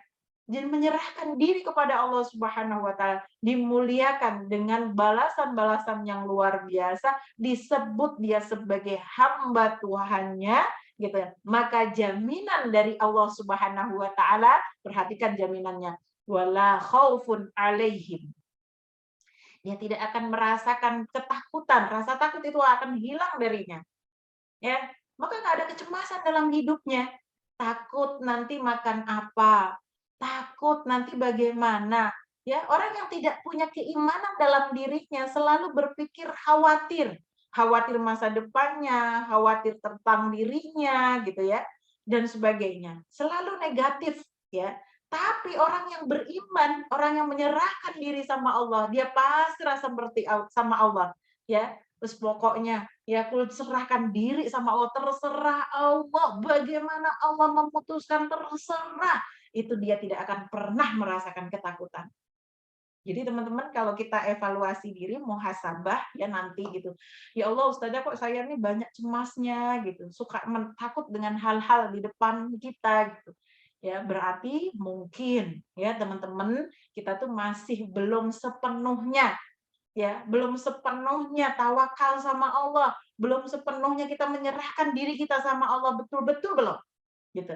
dan menyerahkan diri kepada Allah Subhanahu wa taala, dimuliakan dengan balasan-balasan yang luar biasa, disebut dia sebagai hamba Tuhannya, gitu ya. Maka jaminan dari Allah Subhanahu wa taala, perhatikan jaminannya, wala khaufun alaihim. Dia tidak akan merasakan ketakutan, rasa takut itu akan hilang darinya. Ya, maka nggak ada kecemasan dalam hidupnya. Takut nanti makan apa, takut nanti bagaimana. Ya, orang yang tidak punya keimanan dalam dirinya selalu berpikir khawatir, khawatir masa depannya, khawatir tentang dirinya gitu ya, dan sebagainya. Selalu negatif ya. Tapi orang yang beriman, orang yang menyerahkan diri sama Allah, dia pasrah seperti sama Allah ya. Terus pokoknya ya aku serahkan diri sama Allah, terserah Allah, bagaimana Allah memutuskan terserah. Itu dia tidak akan pernah merasakan ketakutan. Jadi teman-teman kalau kita evaluasi diri, muhasabah ya nanti gitu. Ya Allah Ustazah kok saya ini banyak cemasnya gitu, suka takut dengan hal-hal di depan kita gitu. Ya berarti mungkin ya teman-teman kita tuh masih belum sepenuhnya ya, belum sepenuhnya tawakal sama Allah, belum sepenuhnya kita menyerahkan diri kita sama Allah betul-betul belum, gitu.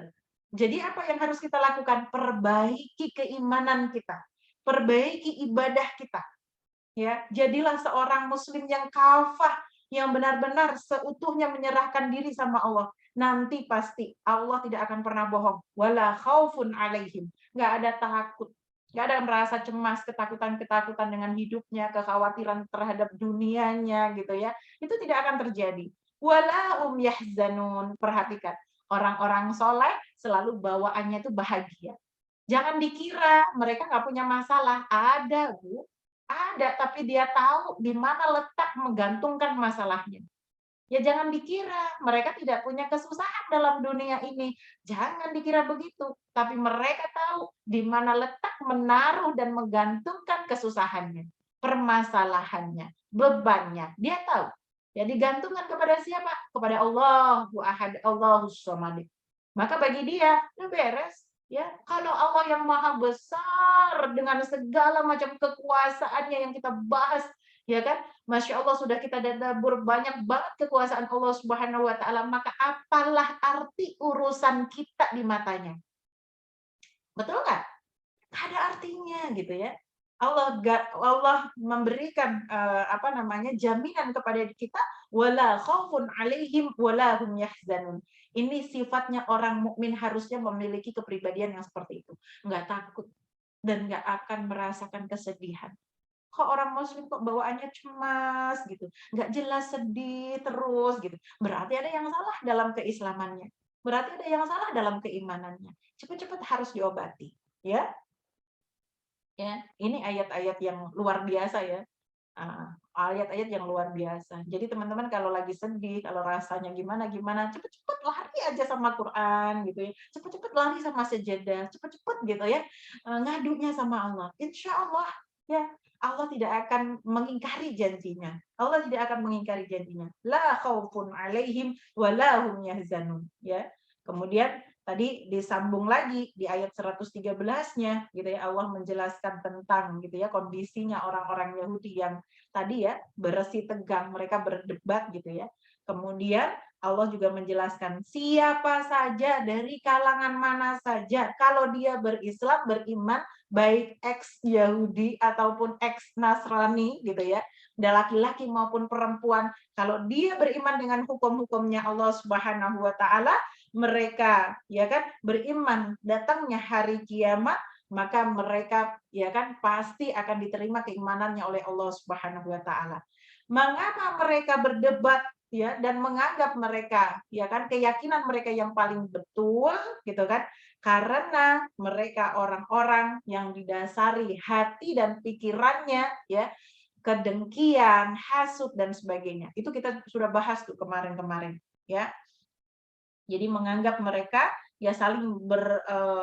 Jadi apa yang harus kita lakukan? Perbaiki keimanan kita, perbaiki ibadah kita, ya. Jadilah seorang muslim yang kafah, yang benar-benar seutuhnya menyerahkan diri sama Allah. Nanti pasti Allah tidak akan pernah bohong. Wala khaufun alaihim. Nggak ada takut. Nggak ada merasa cemas, ketakutan-ketakutan dengan hidupnya, kekhawatiran terhadap dunianya gitu ya. Itu tidak akan terjadi. Wala yahzanun. Perhatikan. Orang-orang soleh selalu bawaannya itu bahagia. Jangan dikira mereka nggak punya masalah. Ada, Bu. Ada, tapi dia tahu di mana letak menggantungkan masalahnya. Ya jangan dikira mereka tidak punya kesusahan dalam dunia ini. Jangan dikira begitu. Tapi mereka tahu di mana letak menaruh dan menggantungkan kesusahannya, permasalahannya, bebannya. Dia tahu. Ya digantungkan kepada siapa? Kepada Allahu Ahad, Allahus Samad. Maka bagi dia, ya beres. Ya, kalau Allah yang maha besar dengan segala macam kekuasaannya yang kita bahas, ya kan? Masya Allah sudah kita tadabbur banyak banget kekuasaan Allah Subhanahu wa taala, maka apalah arti urusan kita di matanya. Betul nggak? Nggak ada artinya gitu ya. Allah memberikan apa namanya jaminan kepada kita wala khaufun alaihim wala hum yahzanun. Ini sifatnya orang mukmin harusnya memiliki kepribadian yang seperti itu. Nggak takut dan nggak akan merasakan kesedihan. Kok orang muslim kok bawaannya cemas gitu, nggak jelas sedih terus gitu. Berarti ada yang salah dalam keislamannya. Berarti ada yang salah dalam keimanannya. Cepat-cepat harus diobati, ya. Ya, ini ayat-ayat yang luar biasa ya. Ayat-ayat yang luar biasa. Jadi teman-teman kalau lagi sedih, kalau rasanya gimana-gimana, cepet-cepet lari aja sama Quran gitu ya. Cepet-cepet lari sama sejadah, cepet-cepet gitu ya. Ngadunya sama Allah. Insya Allah ya, Allah tidak akan mengingkari janjinya. Allah tidak akan mengingkari janjinya. La khaufun alaihim wa la hum yahzanun ya. Kemudian tadi disambung lagi di ayat 113-nya gitu ya, Allah menjelaskan tentang gitu ya kondisinya orang-orang Yahudi yang tadi ya beresi tegang, mereka berdebat gitu ya. Kemudian Allah juga menjelaskan siapa saja dari kalangan mana saja kalau dia berislam, beriman, baik ex Yahudi ataupun ex Nasrani gitu ya, ada laki-laki maupun perempuan, kalau dia beriman dengan hukum-hukumnya Allah Subhanahu wa taala, mereka ya kan beriman datangnya hari kiamat, maka mereka ya kan pasti akan diterima keimanannya oleh Allah Subhanahu wa taala. Mengapa mereka berdebat ya dan menganggap mereka ya kan keyakinan mereka yang paling betul gitu kan? Karena mereka orang-orang yang didasari hati dan pikirannya ya kedengkian, hasut dan sebagainya. Itu kita sudah bahas tuh kemarin-kemarin ya. Jadi menganggap mereka ya saling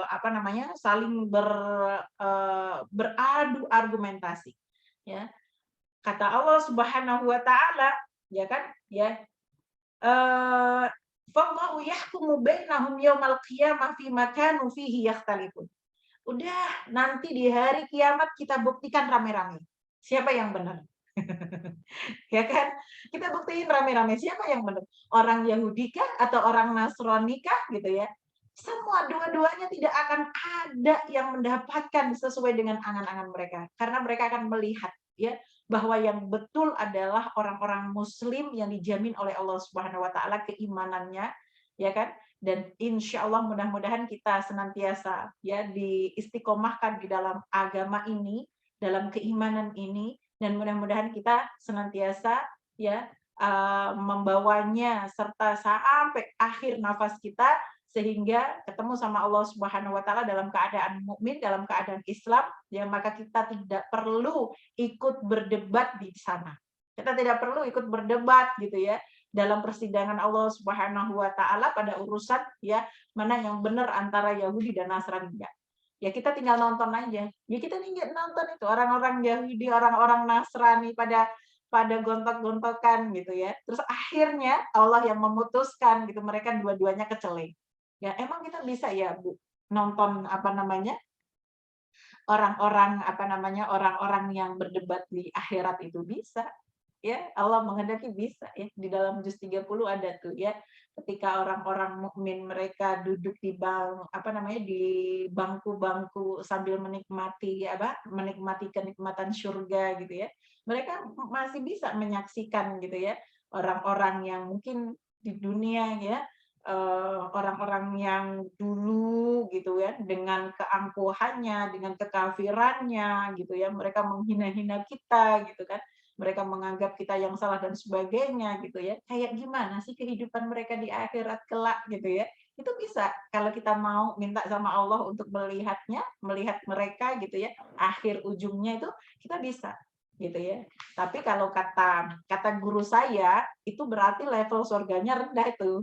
apa namanya, saling beradu argumentasi, ya. Kata Allah Subhanahu wa taala, ya kan, ya, "Fallahu yahkumu bainahum yaumal qiyamah fima kanu fihi yakhtalifun." Udah, nanti di hari kiamat kita buktikan rame-rame, siapa yang benar. Ya kan? Kita buktiin rame-rame siapa yang benar. Orang Yahudi kah atau orang Nasrani kah gitu ya. Semua dua-duanya tidak akan ada yang mendapatkan sesuai dengan angan-angan mereka. Karena mereka akan melihat ya bahwa yang betul adalah orang-orang muslim yang dijamin oleh Allah Subhanahu wa taala keimanannya ya kan? Dan insya Allah mudah-mudahan kita senantiasa ya diistiqomahkan di dalam agama ini, dalam keimanan ini, dan mudah-mudahan kita senantiasa ya membawanya serta sampai akhir nafas kita sehingga ketemu sama Allah Subhanahu wa taala dalam keadaan mukmin, dalam keadaan Islam, ya maka kita tidak perlu ikut berdebat di sana. Kita tidak perlu ikut berdebat gitu ya dalam persidangan Allah Subhanahu wa taala pada urusan ya mana yang benar antara Yahudi dan Nasrani. ya kita tinggal nonton aja. Ya kita tinggal nonton itu orang-orang Yahudi, orang-orang Nasrani pada gontok-gontokan gitu ya. Terus akhirnya Allah yang memutuskan gitu, mereka dua-duanya kecelek. Ya emang kita bisa ya Bu, nonton apa namanya, orang-orang apa namanya, orang-orang yang berdebat di akhirat itu bisa. Ya, Allah menghendaki bisa ya. Di dalam juz 30 ada tuh ya, ketika orang-orang mukmin mereka duduk di apa namanya, di bangku-bangku sambil menikmati apa, menikmati kenikmatan surga gitu ya. Mereka masih bisa menyaksikan gitu ya, orang-orang yang mungkin di dunia ya, orang-orang yang dulu gitu ya, dengan keangkuhannya, dengan kekafirannya gitu ya, mereka menghina-hina kita gitu kan, mereka menganggap kita yang salah dan sebagainya gitu ya. Kayak gimana sih kehidupan mereka di akhirat kelak gitu ya. Itu bisa kalau kita mau minta sama Allah untuk melihatnya, melihat mereka gitu ya, akhir ujungnya itu kita bisa gitu ya. Tapi kalau kata kata guru saya, itu berarti level surganya rendah itu.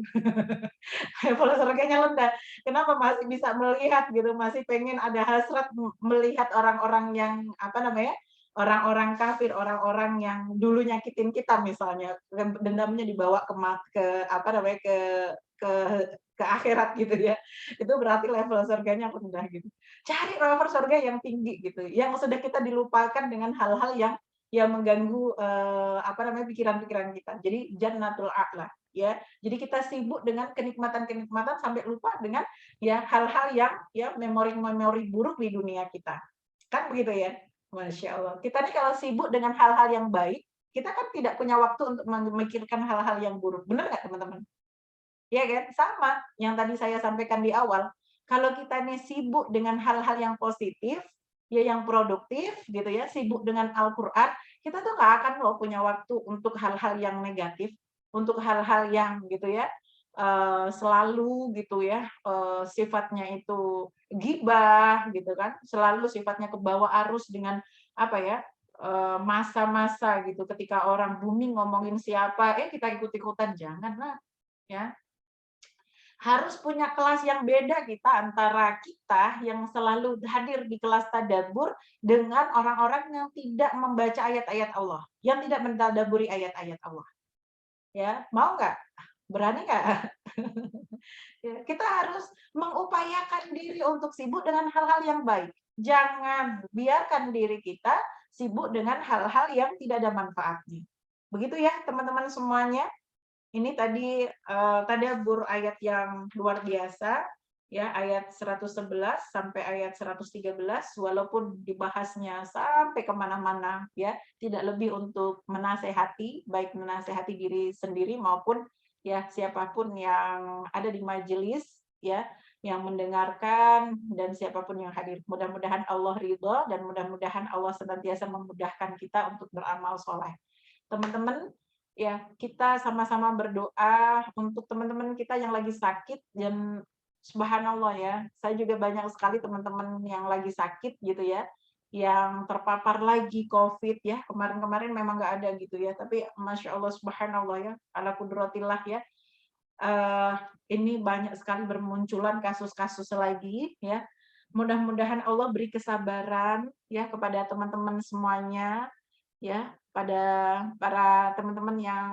Level surganya rendah. Kenapa masih bisa melihat gitu, masih pengen ada hasrat melihat orang-orang yang apa namanya, orang-orang kafir, orang-orang yang dulu nyakitin kita misalnya, dendamnya dibawa ke apa namanya, ke ke akhirat gitu ya. Itu berarti level surganya rendah gitu. Cari level surga yang tinggi gitu, yang sudah kita dilupakan dengan hal-hal yang mengganggu, apa namanya, pikiran-pikiran kita. Jadi jannatul a'la, ya. Jadi kita sibuk dengan kenikmatan-kenikmatan sampai lupa dengan ya hal-hal yang ya memori-memori buruk di dunia kita. Kan begitu ya? Masya Allah. Kita nih kalau sibuk dengan hal-hal yang baik, kita kan tidak punya waktu untuk memikirkan hal-hal yang buruk. Benar nggak teman-teman? Iya kan? Sama yang tadi saya sampaikan di awal. Kalau kita nih sibuk dengan hal-hal yang positif, ya yang produktif gitu ya, sibuk dengan Al-Qur'an, kita tuh nggak akan loh punya waktu untuk hal-hal yang negatif, untuk hal-hal yang gitu ya, selalu gitu ya, sifatnya itu gibah gitu kan, selalu sifatnya kebawa arus dengan apa ya, masa-masa gitu ketika orang booming ngomongin siapa, kita ikut-ikutan, janganlah ya. Harus punya kelas yang beda kita antara kita yang selalu hadir di kelas tadabbur dengan orang-orang yang tidak membaca ayat-ayat Allah, yang tidak mentadabburi ayat-ayat Allah. Ya, mau nggak? Berani nggak? Ya, kita harus mengupayakan diri untuk sibuk dengan hal-hal yang baik. Jangan biarkan diri kita sibuk dengan hal-hal yang tidak ada manfaatnya. Begitu ya teman-teman semuanya. Ini tadi, tadabbur ayat yang luar biasa, ya, ayat 111 sampai ayat 113, walaupun dibahasnya sampai kemana-mana, ya, tidak lebih untuk menasehati, baik menasehati diri sendiri maupun, ya, siapapun yang ada di majelis, ya, yang mendengarkan dan siapapun yang hadir. Mudah-mudahan Allah ridho dan mudah-mudahan Allah senantiasa memudahkan kita untuk beramal soleh. Teman-teman, ya kita sama-sama berdoa untuk teman-teman kita yang lagi sakit dan subhanallah ya, saya juga banyak sekali teman-teman yang lagi sakit gitu ya, yang terpapar lagi COVID ya, kemarin-kemarin memang nggak ada gitu ya, tapi Masya Allah subhanallah ya, ala kudratillah ya, eee, ini banyak sekali bermunculan kasus-kasus lagi ya. Mudah-mudahan Allah beri kesabaran ya kepada teman-teman semuanya, ya, pada para teman-teman yang,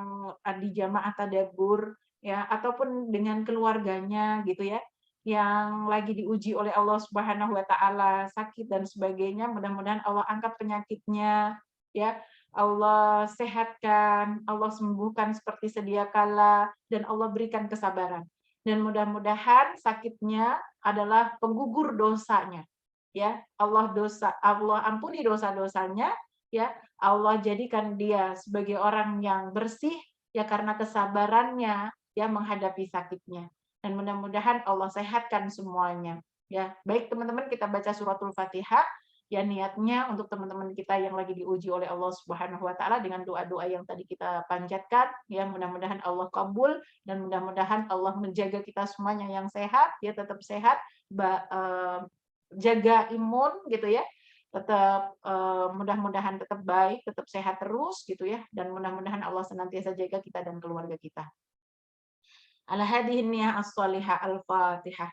di jamaah tadabbur, ya, ataupun dengan keluarganya gitu ya, yang lagi diuji oleh Allah Subhanahu wa taala, sakit dan sebagainya, mudah-mudahan Allah angkat penyakitnya, ya, Allah sehatkan, Allah sembuhkan seperti sedia kala, dan Allah berikan kesabaran. Dan mudah-mudahan sakitnya adalah penggugur dosanya, ya. Allah ampuni dosa-dosanya, ya, Allah jadikan dia sebagai orang yang bersih ya karena kesabarannya ya menghadapi sakitnya. Dan mudah-mudahan Allah sehatkan semuanya. Ya, baik teman-teman kita baca suratul Fatihah ya niatnya untuk teman-teman kita yang lagi diuji oleh Allah Subhanahu wa taala dengan doa-doa yang tadi kita panjatkan ya mudah-mudahan Allah kabul dan mudah-mudahan Allah menjaga kita semuanya yang sehat ya tetap sehat jaga imun gitu ya tetap, mudah-mudahan tetap baik, tetap sehat terus gitu ya, dan mudah-mudahan Allah senantiasa jaga kita dan keluarga kita. Ala hadhihi niyah as-shalihah, al-Fatihah.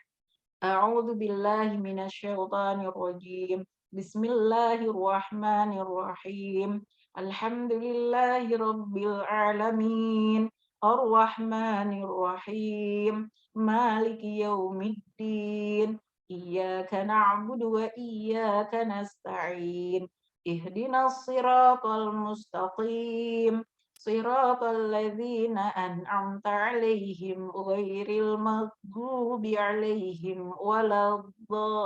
A'udzu billahi minasyaitonir rajim. Bismillahirrahmanirrahim. Alhamdulillahi rabbil alamin. Arrahmanir rahim. Maliki yaumiddin. Iyyaka na'budu wa iyyaka nasta'in. Ihdinas siratal mustaqim. صراط الذين أنعمت عليهم غير المغضوب عليهم ولا الضالين.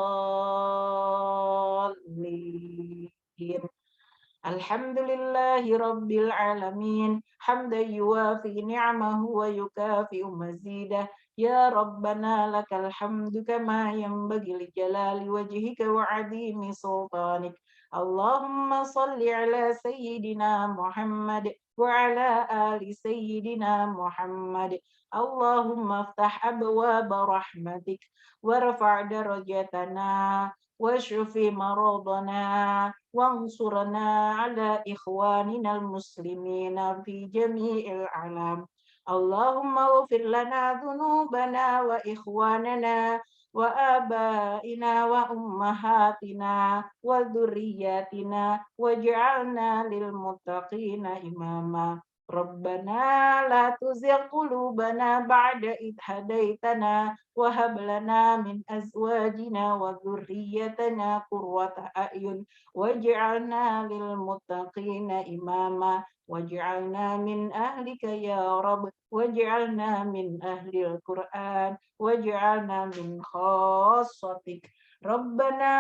الحمد لله رب العالمين حمدا يوافي نعمه ويكافئ مزيده. يا ربنا لك الحمد كما ينبغي لجلال وجهك وعظيم سلطانك. اللهم صل على سيدنا محمد وعلى آل سيدنا محمد. اللهم افتح أبواب رحمتك وارفع درجتنا واشف مرضنا وانصرنا على إخواننا المسلمين في جميع العالم. اللهم اغفر لنا ذنوبنا وإخواننا وآبائنا وأمهاتنا وذرياتنا واجعلنا للمتقين إماما. ربنا لا تزغ قلوبنا بعد إذ هديتنا وهب لنا من أزواجنا وذريتنا قرة أعين واجعلنا للمتقين إماما. واجعلنا من أهلك يا رب واجعلنا من أهل القرآن واجعلنا من خاصتك. ربنا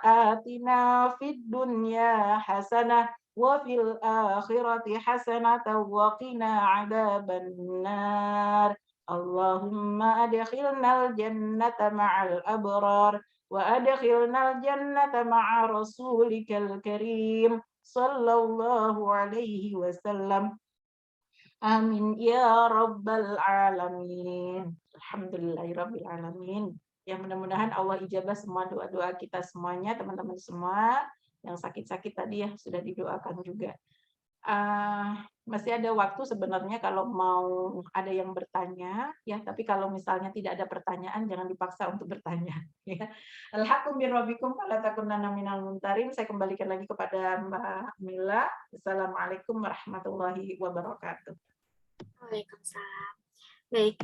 آتنا في الدنيا حسنة وفي الآخرة حسنة وقنا عذاب النار. اللهم أدخلنا الجنة مع الأبرار وأدخلنا الجنة مع رسولك الكريم صلى الله عليه وسلم. Amin ya rabbal alamin. Alhamdulillahirabbil alamin. Ya mudah-mudahan Allah ijabah semua doa-doa kita semuanya, teman-teman semua yang sakit-sakit tadi ya sudah didoakan juga. Masih ada waktu sebenarnya kalau mau ada yang bertanya ya, tapi kalau misalnya tidak ada pertanyaan jangan dipaksa untuk bertanya ya. Al-haqqu min rabbikum fala takunanna minal mumtarin. Saya kembalikan lagi kepada Mbak Mila. Assalamualaikum warahmatullahi wabarakatuh. Waalaikumsalam. Baik.